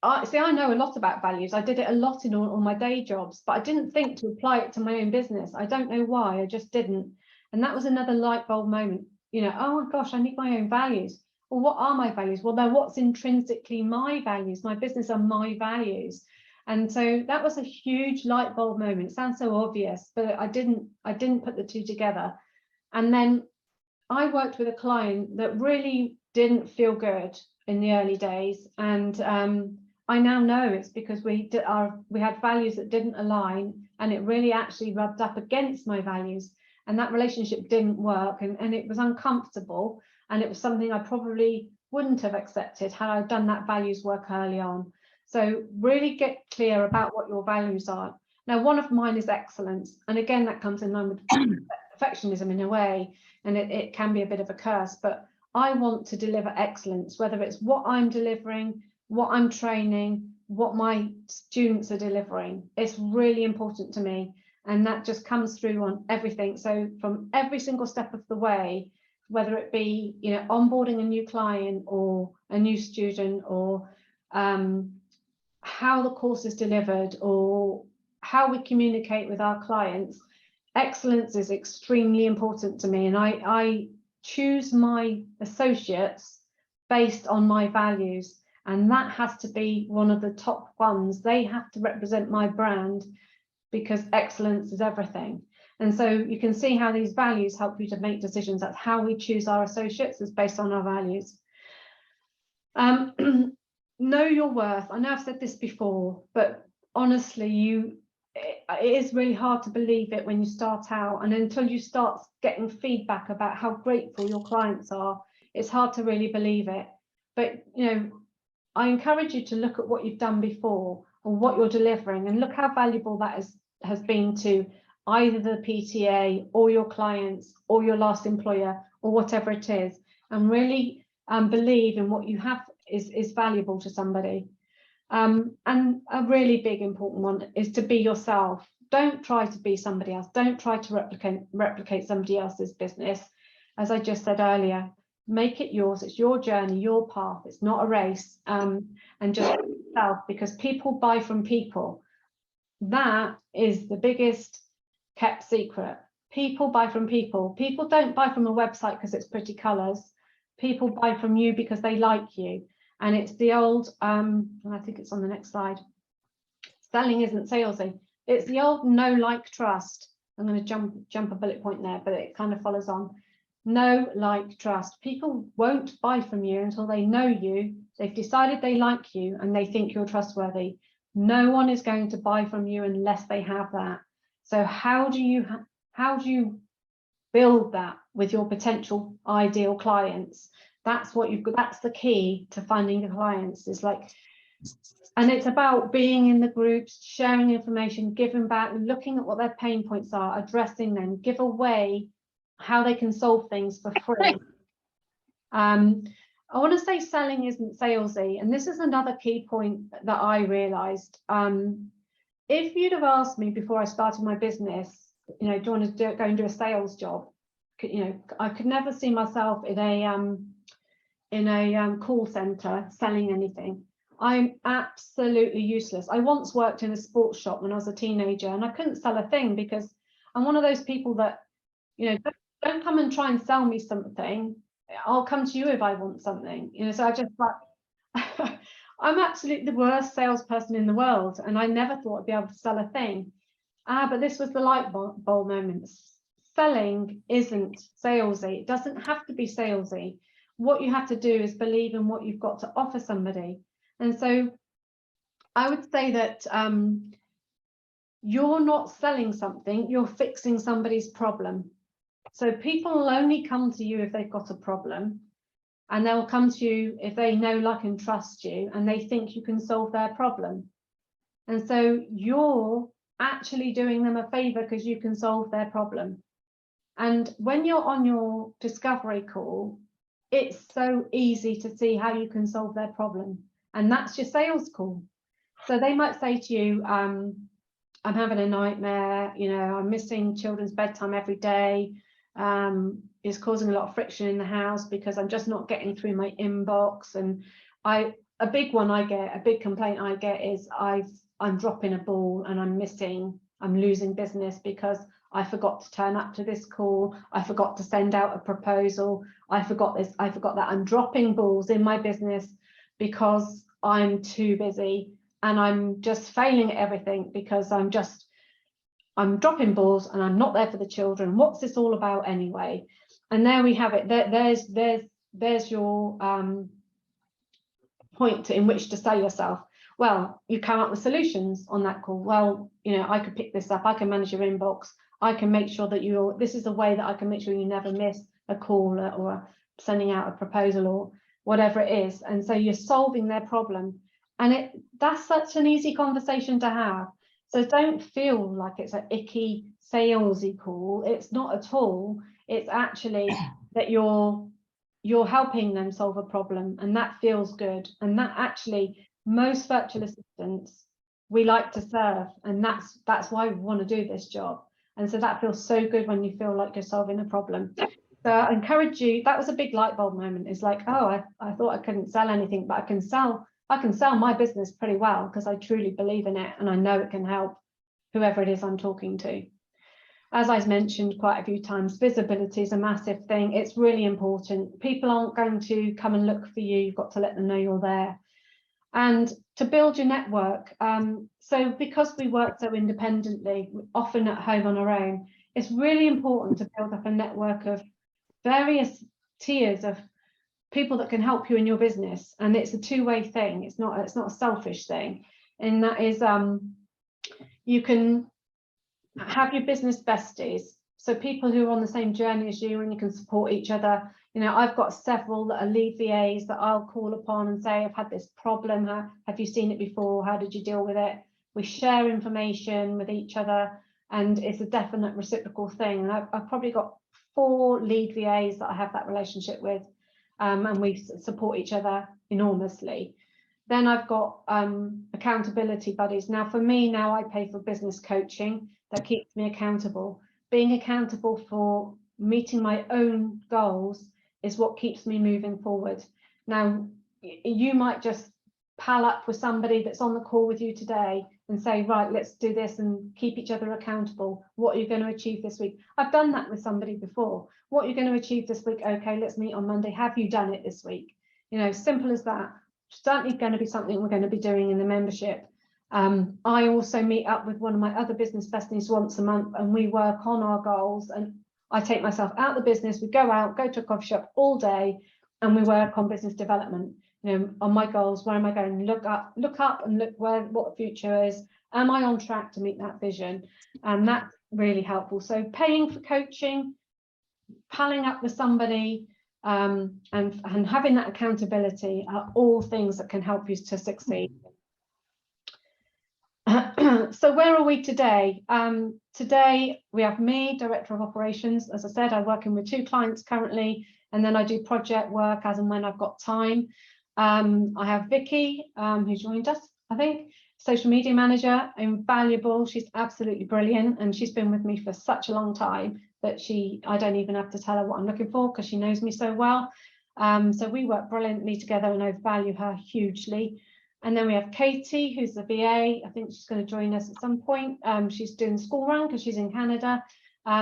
know a lot about values. I did it a lot in all my day jobs, but I didn't think to apply it to my own business. I don't know why, I just didn't. And that was another light bulb moment. You know, oh my gosh, I need my own values. Well, what are my values? Well, they're what's intrinsically my values. My business are my values. And so that was a huge light bulb moment. It sounds so obvious, but I didn't put the two together. And then I worked with a client that really didn't feel good in the early days, and I now know it's because we had values that didn't align, and it really actually rubbed up against my values, and that relationship didn't work, and it was uncomfortable, and it was something I probably wouldn't have accepted had I done that values work early on. So really get clear about what your values are. Now, one of mine is excellence, and again, that comes in line with perfectionism in a way, and it can be a bit of a curse, but I want to deliver excellence, whether it's what I'm delivering, what I'm training, what my students are delivering. It's really important to me, and that just comes through on everything. So from every single step of the way, whether it be, you know, onboarding a new client or a new student, or how the course is delivered, or how we communicate with our clients, excellence is extremely important to me, and I choose my associates based on my values, and that has to be one of the top ones. They have to represent my brand, because excellence is everything. And so you can see how these values help you to make decisions. That's how we choose our associates, is based on our values. Know your worth. I know I've said this before, but honestly, it is really hard to believe it when you start out, and until you start getting feedback about how grateful your clients are, it's hard to really believe it. But you know, I encourage you to look at what you've done before, or what you're delivering, and look how valuable that has been to either the PTA or your clients or your last employer or whatever it is, and really believe in what you have is valuable to somebody. And a really big important one is to be yourself. Don't try to be somebody else. Don't try to replicate somebody else's business. As I just said earlier, make it yours. It's your journey, your path. It's not a race. And just be yourself, because people buy from people. That is the biggest kept secret. People buy from people. People don't buy from a website because it's pretty colors. People buy from you because they like you. And it's the old, I think it's on the next slide. Selling isn't salesy. It's the old know, like, trust. I'm going to jump a bullet point there, but it kind of follows on. Know, like, trust. People won't buy from you until they know you, they've decided they like you, and they think you're trustworthy. No one is going to buy from you unless they have that. So how do you build that with your potential ideal clients? That's what you've got. That's the key to finding your clients. Is like, and it's about being in the groups, sharing information, giving back, looking at what their pain points are, addressing them, give away how they can solve things for free. I want to say selling isn't salesy, and this is another key point that I realized. If you'd have asked me before I started my business, you know, do you want to go and do a sales job? You know, I could never see myself in a call center selling anything. I'm absolutely useless. I once worked in a sports shop when I was a teenager, and I couldn't sell a thing because I'm one of those people that, you know, don't come and try and sell me something. I'll come to you if I want something, you know. So I just like, I'm absolutely the worst salesperson in the world, and I never thought I'd be able to sell a thing. But this was the light bulb moment. Selling isn't salesy. It doesn't have to be salesy. What you have to do is believe in what you've got to offer somebody. And so I would say that you're not selling something, you're fixing somebody's problem. So people will only come to you if they've got a problem, and they'll come to you if they know, like, and trust you, and they think you can solve their problem. And so you're actually doing them a favor because you can solve their problem. And when you're on your discovery call, it's so easy to see how you can solve their problem. And that's your sales call. So they might say to you, I'm having a nightmare, you know, I'm missing children's bedtime every day. It's causing a lot of friction in the house because I'm just not getting through my inbox. And a big complaint I get is I'm dropping a ball and I'm losing business because I forgot to turn up to this call. I forgot to send out a proposal. I forgot this, I forgot that. I'm dropping balls in my business because I'm too busy, and I'm just failing at everything because I'm dropping balls and I'm not there for the children. What's this all about anyway? And there we have it. There's your point in which to sell yourself. Well, you come up with solutions on that call. Well, you know, I could pick this up. I can manage your inbox. I can make sure that this is a way that I can make sure you never miss a call or sending out a proposal or whatever it is. And so you're solving their problem. And that's such an easy conversation to have. So don't feel like it's an icky salesy call. It's not at all. It's actually that you're helping them solve a problem, and that feels good. And that actually, most virtual assistants, we like to serve, and that's why we want to do this job. And so that feels so good when you feel like you're solving a problem. So I encourage you. That was a big light bulb moment. It's like, oh, I thought I couldn't sell anything, but I can sell my business pretty well because I truly believe in it and I know it can help whoever it is I'm talking to. As I've mentioned quite a few times, visibility is a massive thing. It's really important. People aren't going to come and look for you. You've got to let them know you're there. And to build your network. So because we work so independently, often at home on our own, it's really important to build up a network of various tiers of people that can help you in your business. And it's a two-way thing. It's not a selfish thing. And that is, you can have your business besties. So people who are on the same journey as you, and you can support each other. You know, I've got several that are lead VAs that I'll call upon and say, I've had this problem. Have you seen it before? How did you deal with it? We share information with each other, and it's a definite reciprocal thing. And I've probably got 4 lead VAs that I have that relationship with, and we support each other enormously. Then I've got accountability buddies. Now, for me, I pay for business coaching that keeps me accountable. Being accountable for meeting my own goals is what keeps me moving forward. Now, you might just pal up with somebody that's on the call with you today and say, right, let's do this and keep each other accountable. What are you going to achieve this week? I've done that with somebody before. What are you going to achieve this week? Okay, let's meet on Monday. Have you done it this week? You know, simple as that. Certainly going to be something we're going to be doing in the membership. I also meet up with one of my other business besties once a month, and we work on our goals. And I take myself out of the business. We go out, go to a coffee shop all day, and we work on business development. You know, on my goals. Where am I going? Look up and look what the future is. Am I on track to meet that vision? And that's really helpful. So paying for coaching, palling up with somebody, and having that accountability are all things that can help you to succeed. So where are we today? Today we have me, Director of Operations. As I said, I'm working with 2 clients currently, and then I do project work as and when I've got time. I have Vicky, who joined us, I think, social media manager, invaluable. She's absolutely brilliant, and she's been with me for such a long time that I don't even have to tell her what I'm looking for because she knows me so well. So we work brilliantly together, and I value her hugely. And then we have Katie, who's the VA. I think she's going to join us at some point. She's doing school run because she's in Canada.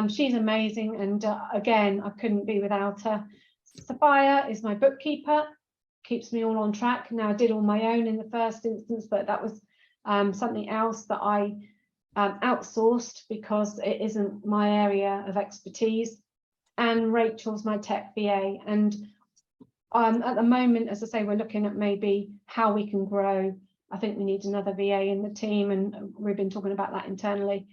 She's amazing. And again, I couldn't be without her. Sophia is my bookkeeper, keeps me all on track. Now, I did all my own in the first instance, but that was something else that I outsourced because it isn't my area of expertise. And Rachel's my tech VA. And at the moment, as I say, we're looking at maybe how we can grow. I think we need another VA in the team, and we've been talking about that internally.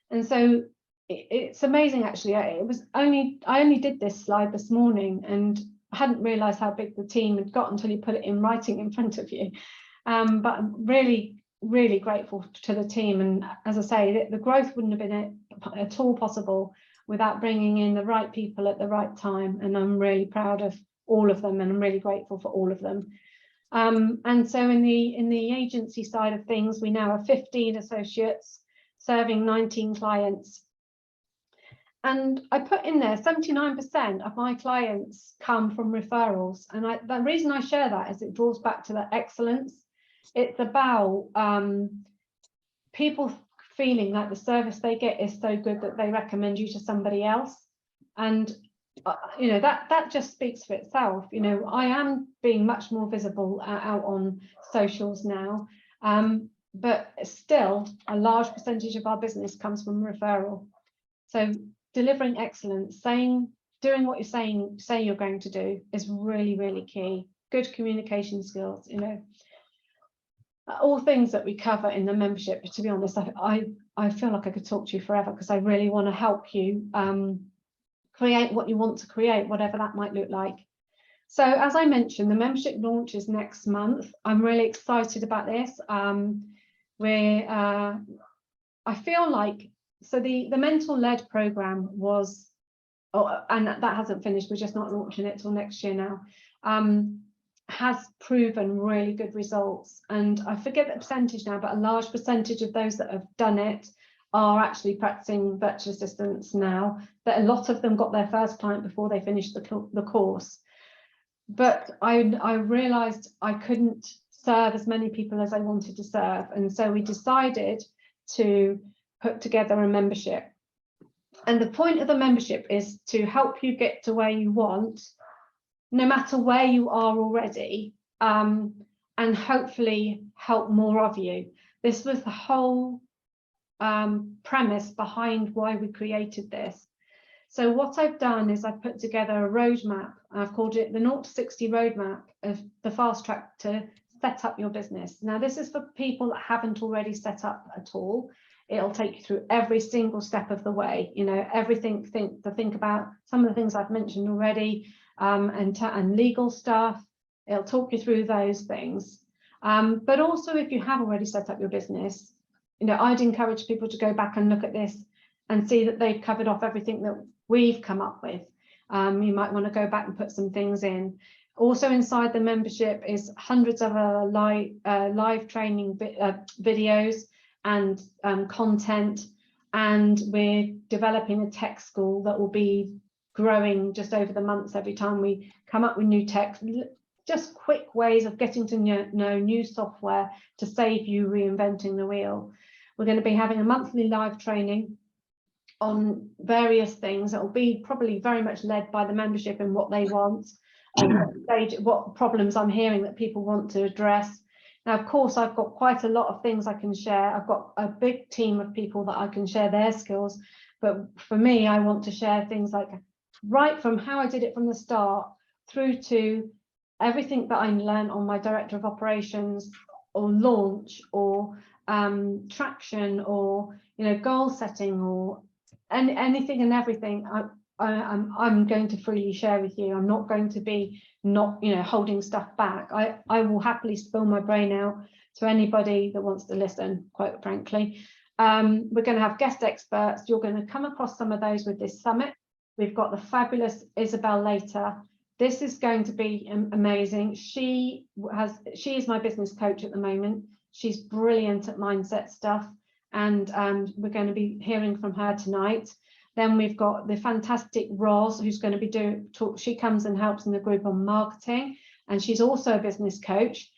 And so it's amazing, actually. I only did this slide this morning, and I hadn't realised how big the team had got until you put it in writing in front of you. But I'm really, really grateful to the team. And as I say, the growth wouldn't have been at all possible without bringing in the right people at the right time. And I'm really proud of all of them, and I'm really grateful for all of them. And so in the agency side of things, we now have 15 associates serving 19 clients. And I put in there 79% of my clients come from referrals. And the reason I share that is it draws back to the excellence. It's about people feeling like the service they get is so good that they recommend you to somebody else. And you know, that just speaks for itself. You know, I am being much more visible out on socials now, but still a large percentage of our business comes from referral. So delivering excellence, doing what you're say you're going to do is really, really key. Good communication skills, you know, all things that we cover in the membership. But to be honest, I feel like I could talk to you forever, because I really want to help you create what you want to create, whatever that might look like. So as I mentioned, the membership launches next month. I'm really excited about this. I feel like, so the mentor led program was, and that hasn't finished, we're just not launching it till next year now, has proven really good results. And I forget the percentage now, but a large percentage of those that have done it are actually practicing virtual assistants now. That a lot of them got their first client before they finished the course. But I realized I couldn't serve as many people as I wanted to serve, and so we decided to put together a membership. And the point of the membership is to help you get to where you want, no matter where you are already, and hopefully help more of you. This was the whole premise behind why we created this. So what I've done is I've put together a roadmap. I've called it the 0 to 60 roadmap of the fast track to set up your business. Now, this is for people that haven't already set up at all. It'll take you through every single step of the way, you know, everything to think about, some of the things I've mentioned already, and legal stuff. It'll talk you through those things. But also, if you have already set up your business, you know, I'd encourage people to go back and look at this and see that they've covered off everything that we've come up with. You might want to go back and put some things in. Also inside the membership is hundreds of live training videos and content, and we're developing a tech school that will be growing just over the months. Every time we come up with new tech, just quick ways of getting to know new software to save you reinventing the wheel. We're going to be having a monthly live training on various things that will be probably very much led by the membership and what they want, and what problems I'm hearing that people want to address. Now, of course, I've got quite a lot of things I can share. I've got a big team of people that I can share their skills. But for me, I want to share things like right from how I did it from the start through to everything that I learned on my director of operations or launch or traction or, you know, goal setting or anything and everything. I'm going to freely share with you. I'm not going to be holding stuff back. I will happily spill my brain out to anybody that wants to listen, quite frankly. We're going to have guest experts. You're going to come across some of those with this summit. We've got the fabulous Isabel later. This is going to be amazing. She is my business coach at the moment. She's brilliant at mindset stuff, and we're going to be hearing from her tonight. Then we've got the fantastic Roz, who's going to be she comes and helps in the group on marketing, and she's also a business coach.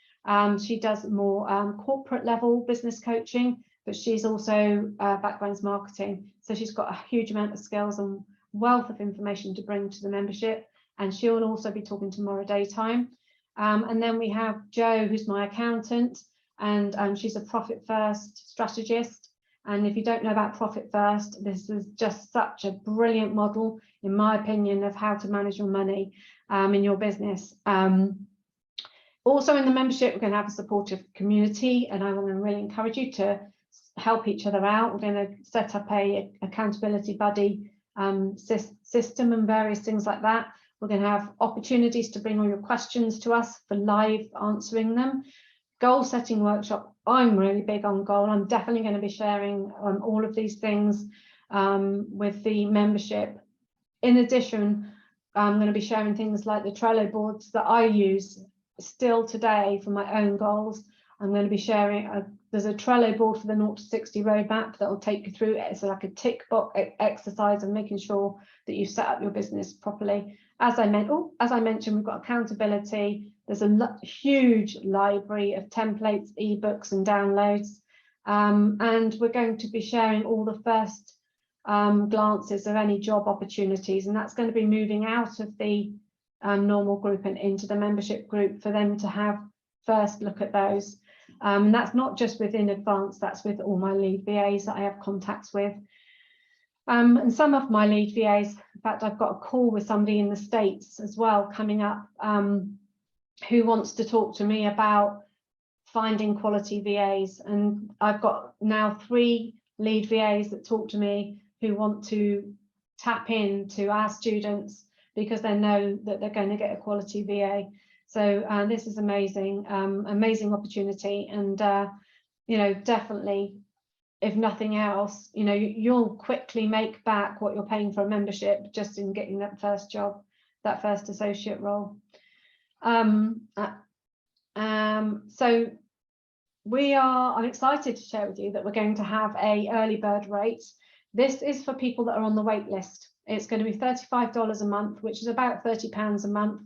She does more corporate level business coaching, but she's also background's marketing. So she's got a huge amount of skills and wealth of information to bring to the membership. And she'll also be talking tomorrow daytime. And then we have Jo, who's my accountant, and she's a Profit First strategist. And if you don't know about Profit First, this is just such a brilliant model, in my opinion, of how to manage your money in your business. Also in the membership, we're going to have a supportive community, and I want to really encourage you to help each other out. We're going to set up a accountability buddy system and various things like that. We're going to have opportunities to bring all your questions to us for live answering them. Goal setting workshop. I'm really big on goal. I'm definitely going to be sharing all of these things with the membership. In addition, I'm going to be sharing things like the Trello boards that I use still today for my own goals. I'm going to be sharing, there's a Trello board for the 0 to 60 roadmap that will take you through it. It's like a tick box exercise of making sure that you set up your business properly. As I mentioned, we've got accountability. There's a huge library of templates, ebooks and downloads. And we're going to be sharing all the first glances of any job opportunities. And that's going to be moving out of the normal group and into the membership group for them to have first look at those. And that's not just within Advance, that's with all my lead VAs that I have contacts with. And some of my lead VAs, in fact, I've got a call with somebody in the States as well coming up who wants to talk to me about finding quality VAs. And I've got now 3 lead VAs that talk to me who want to tap into our students because they know that they're going to get a quality VA. So this is amazing, amazing opportunity. And, you know, definitely, if nothing else, you know, you'll quickly make back what you're paying for a membership just in getting that first job, that first associate role. So I'm excited to share with you that we're going to have a early bird rate. This is for people that are on the wait list. It's going to be $35 a month, which is about £30 a month.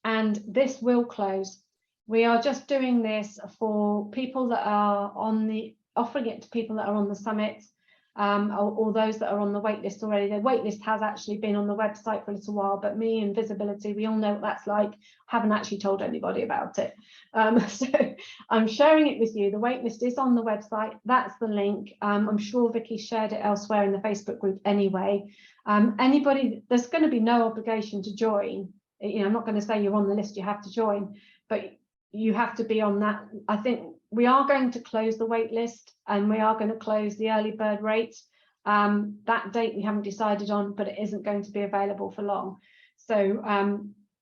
And this will close. We are just doing this for people that are offering it to people that are on the summit or those that are on the wait list already. The wait list has actually been on the website for a little while, but me and visibility, we all know what that's like. Haven't actually told anybody about it. So I'm sharing it with you. The wait list is on the website. That's the link. I'm sure Vicky shared it elsewhere in the Facebook group anyway. Anybody, there's going to be no obligation to join. You know, I'm not going to say you're on the list, you have to join, but you have to be on that. I think we are going to close the wait list and we are going to close the early bird rate. That date we haven't decided on, but it isn't going to be available for long. So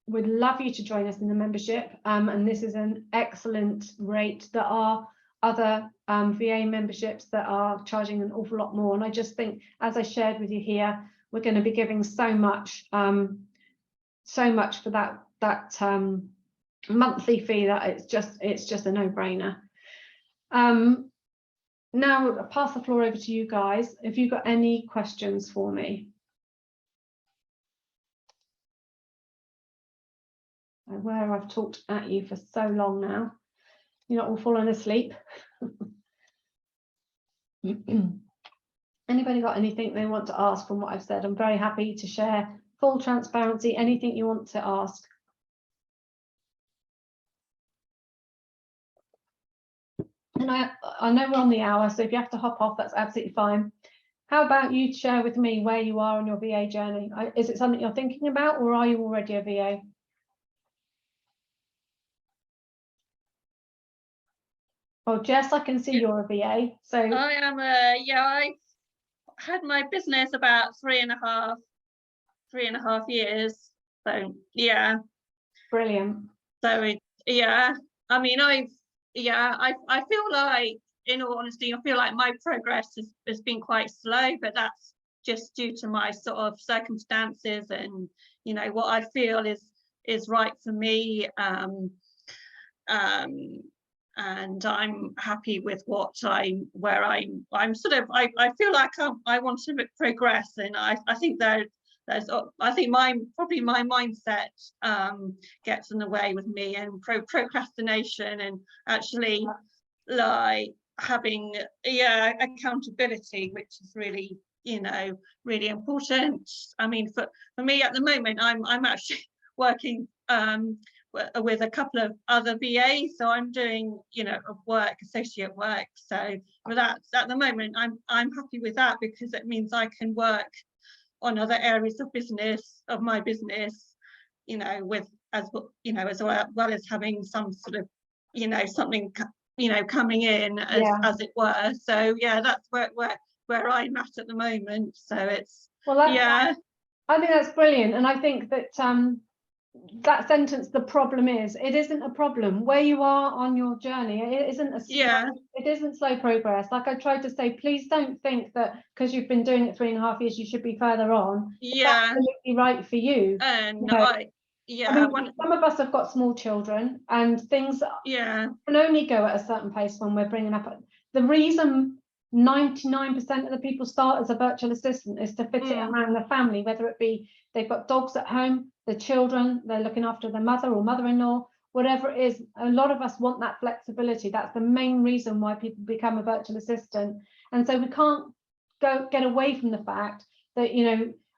we'd love you to join us in the membership. And this is an excellent rate. There are other VA memberships that are charging an awful lot more. And I just think, as I shared with you here, we're going to be giving so much for that monthly fee that it's just a no-brainer. Now I'll pass the floor over to you guys. If you've got any questions for me. I'm aware I've talked at you for so long now. You're not all falling asleep. Anybody got anything they want to ask from what I've said? I'm very happy to share full transparency, anything you want to ask. And I know we're on the hour, so if you have to hop off, that's absolutely fine. How about you share with me where you are on your VA journey? Is it something you're thinking about, or are you already a VA? Oh, Jess, I can see you're a VA. So I am yeah, I had my business about three and a half years. So yeah. Brilliant. So yeah, I mean, I feel like, in all honesty, I feel like my progress has been quite slow, but that's just due to my sort of circumstances and, you know, what I feel is right for me. And I'm happy with where I'm sort of, I feel like I want to progress, and I think that I think probably my mindset gets in the way with me, and procrastination, and actually like having accountability, which is really, really important. I mean, for me at the moment, I'm actually working with a couple of other VAs, so I'm doing associate work. So that's at the moment I'm happy with that, because it means I can work on other areas of my business, with as well as having some sort of something coming in as it were. So yeah, that's where I'm at the moment. So it's I think that's brilliant, and I think that that sentence, the problem is, it isn't a problem where you are on your journey. It isn't it isn't slow progress. Like I tried to say, please don't think that because you've been doing it 3.5 years you should be further on. That's absolutely right for you. And I mean, some of us have got small children, and things can only go at a certain pace when we're bringing up. The reason 99% of the people start as a virtual assistant is to fit it around the family, whether it be they've got dogs at home, the children, they're looking after their mother or mother-in-law, whatever it is. A lot of us want that flexibility. That's the main reason why people become a virtual assistant. And so we can't get away from the fact that,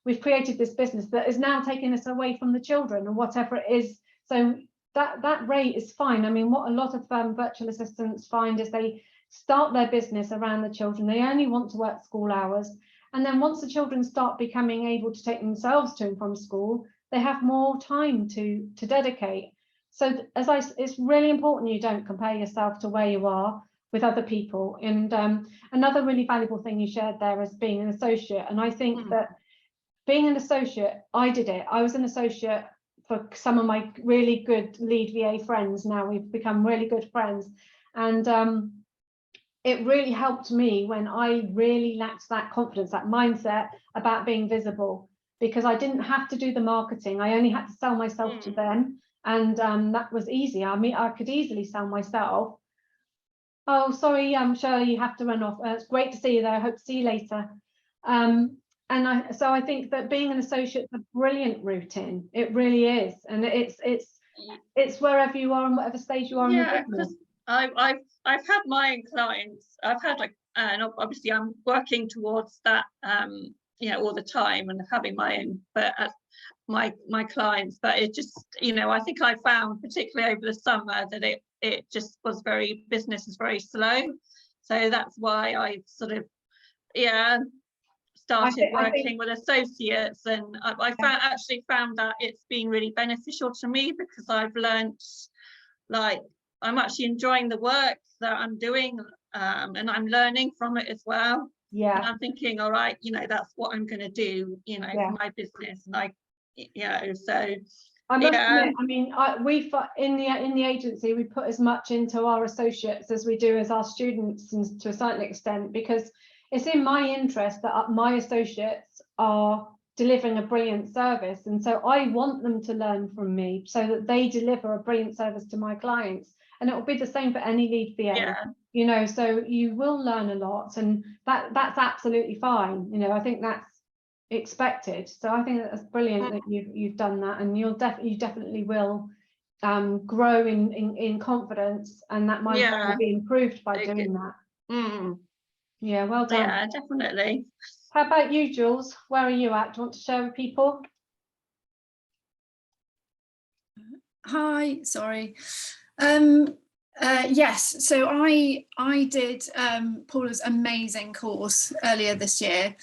we've created this business that is now taking us away from the children and whatever it is. So that rate is fine. I mean, what a lot of virtual assistants find is they start their business around the children. They only want to work school hours. And then once the children start becoming able to take themselves to and from school, they have more time to dedicate. So it's really important you don't compare yourself to where you are with other people. And another really valuable thing you shared there is being an associate. And I think that being an associate, I did it. I was an associate for some of my really good lead VA friends. Now we've become really good friends. And it really helped me when I really lacked that confidence, that mindset about being visible, because I didn't have to do the marketing. I only had to sell myself to them. And that was easy. I mean, I could easily sell myself. Oh, sorry, Shirley, you have to run off. It's great to see you there. I hope to see you later. So I think that being an associate is a brilliant route in. It really is. And it's wherever you are and whatever stage you are in your business. I've had my own clients. I've had and obviously I'm working towards that, all the time, and having my own, but my clients. But it just, I think I found particularly over the summer that it just was business is very slow. So that's why I sort of started working with associates, and I actually found that it's been really beneficial to me, because I've learned, I'm actually enjoying the work that I'm doing, and I'm learning from it as well. And I'm thinking, all right, that's what I'm going to do, for my business. And so I must admit, I mean, we in the agency, we put as much into our associates as we do as our students, and to a certain extent, because it's in my interest that my associates are delivering a brilliant service. And so I want them to learn from me so that they deliver a brilliant service to my clients. And it will be the same for any lead VA, so you will learn a lot, and that's absolutely fine. I think that's expected. So I think that's brilliant that you've done that, and you definitely will grow in confidence, and that might will be improved by doing that. Yeah, well done. Yeah, definitely. How about you, Jules? Where are you at? Do you want to share with people? Hi, sorry. Yes, so I did Paula's amazing course earlier this year,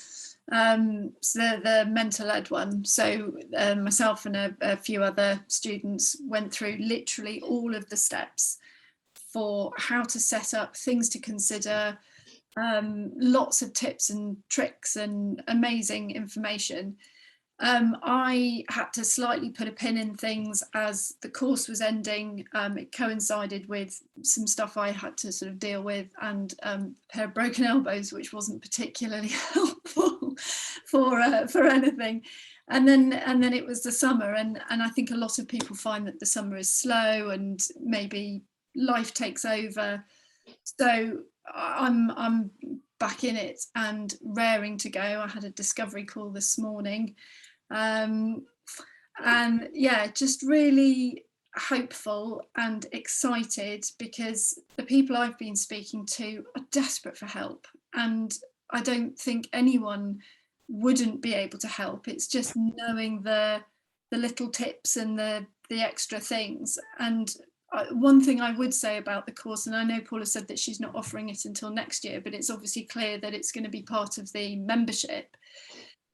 so the mental ed one. So myself and a few other students went through literally all of the steps for how to set up, things to consider, lots of tips and tricks and amazing information. I had to slightly put a pin in things as the course was ending. It coincided with some stuff I had to sort of deal with, and a pair of broken elbows, which wasn't particularly helpful for anything. And then it was the summer, and I think a lot of people find that the summer is slow and maybe life takes over. So I'm back in it and raring to go. I had a discovery call this morning, And yeah, just really hopeful and excited, because the people I've been speaking to are desperate for help, and I don't think anyone wouldn't be able to help. It's just knowing the little tips and the extra things. And one thing I would say about the course, and I know Paula said that she's not offering it until next year, but it's obviously clear that it's going to be part of the membership,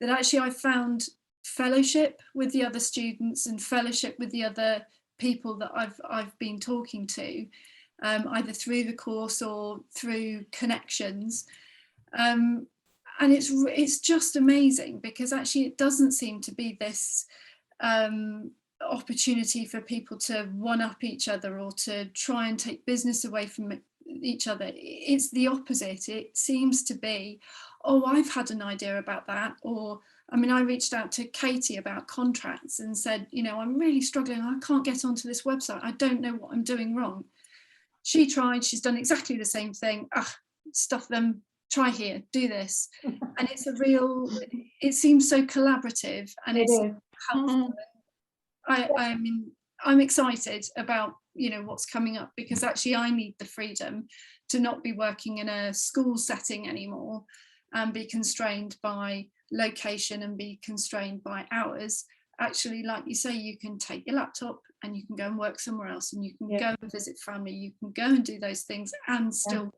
that actually I found fellowship with the other students and fellowship with the other people that I've been talking to, either through the course or through connections, and it's just amazing, because actually it doesn't seem to be this opportunity for people to one-up each other or to try and take business away from each other. It's the opposite. It seems to be, oh, I've had an idea about that, or I mean, I reached out to Katie about contracts and said, you know, I'm really struggling. I can't get onto this website. I don't know what I'm doing wrong. She tried, she's done exactly the same thing. Stuff them, try here, do this. And it's a real, it seems so collaborative, and it's helpful. I mean, I'm excited about, you know, what's coming up, because actually I need the freedom to not be working in a school setting anymore and be constrained by location and be constrained by hours. Actually, like you say, you can take your laptop and you can go and work somewhere else, and you can go and visit family, you can go and do those things and still work.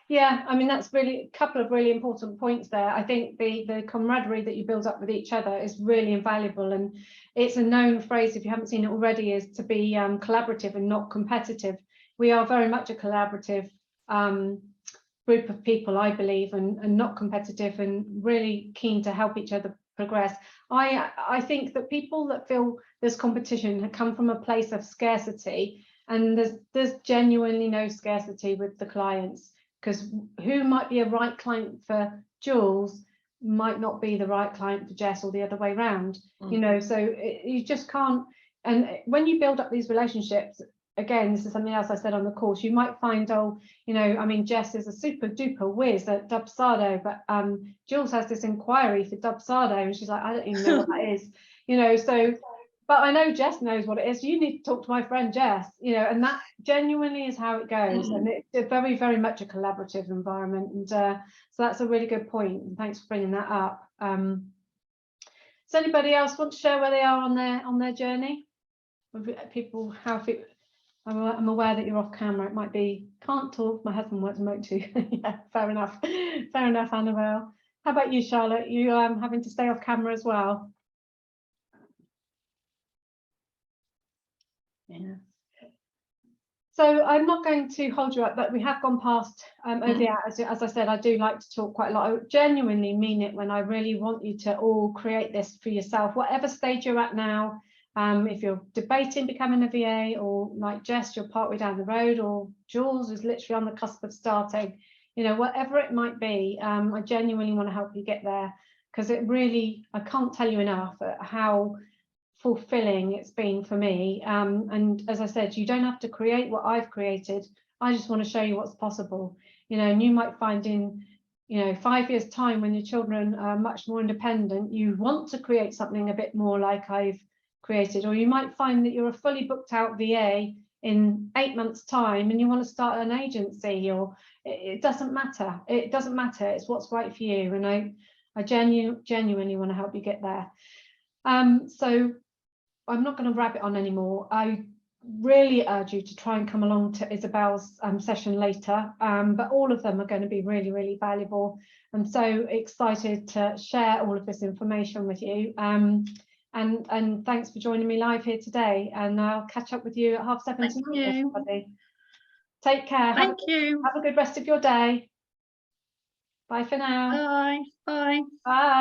Yeah, I mean, that's really a couple of really important points there. I think the camaraderie that you build up with each other is really invaluable, and it's a known phrase, if you haven't seen it already, is to be collaborative and not competitive. We are very much a collaborative group of people, I believe, and not competitive, and really keen to help each other progress. I think that people that feel there's competition come from a place of scarcity, and there's genuinely no scarcity with the clients, because who might be a right client for Jules might not be the right client for Jess, or the other way around. You know, so you just can't. And when you build up these relationships, again, this is something else I said on the course, you might find, oh, you know, I mean, Jess is a super duper whiz at Dubsado, but Jules has this inquiry for Dubsado, and she's like, I don't even know what that is, you know. So, but I know Jess knows what it is. You need to talk to my friend Jess, you know, and that genuinely is how it goes. And it's very, very much a collaborative environment. And so that's a really good point. And thanks for bringing that up. Does anybody else want to share where they are on their journey? People, I'm aware that you're off camera. It might be, can't talk, my husband works remote too. Yeah, fair enough, Annabelle. How about you, Charlotte? You having to stay off camera as well? Yeah. So I'm not going to hold you up, but we have gone past over the hours. As I said, I do like to talk quite a lot. I genuinely mean it when I really want you to all create this for yourself, whatever stage you're at now. If you're debating becoming a VA, or like Jess, you're partway down the road, or Jules is literally on the cusp of starting, you know, whatever it might be, I genuinely want to help you get there, because it really, I can't tell you enough how fulfilling it's been for me. And as I said, you don't have to create what I've created. I just want to show you what's possible, you know. And you might find in, you know, 5 years time, when your children are much more independent, you want to create something a bit more like I've created, or you might find that you're a fully booked out VA in 8 months time and you want to start an agency, or it doesn't matter. It doesn't matter. It's what's right for you. And I genuinely want to help you get there. So I'm not going to rabbit on anymore. I really urge you to try and come along to Isabel's session later, but all of them are going to be really, really valuable. I'm so excited to share all of this information with you. And thanks for joining me live here today. And I'll catch up with you at 7:30 tonight, everybody. Take care. Thank you. Have a good rest of your day. Bye for now. Bye. Bye. Bye.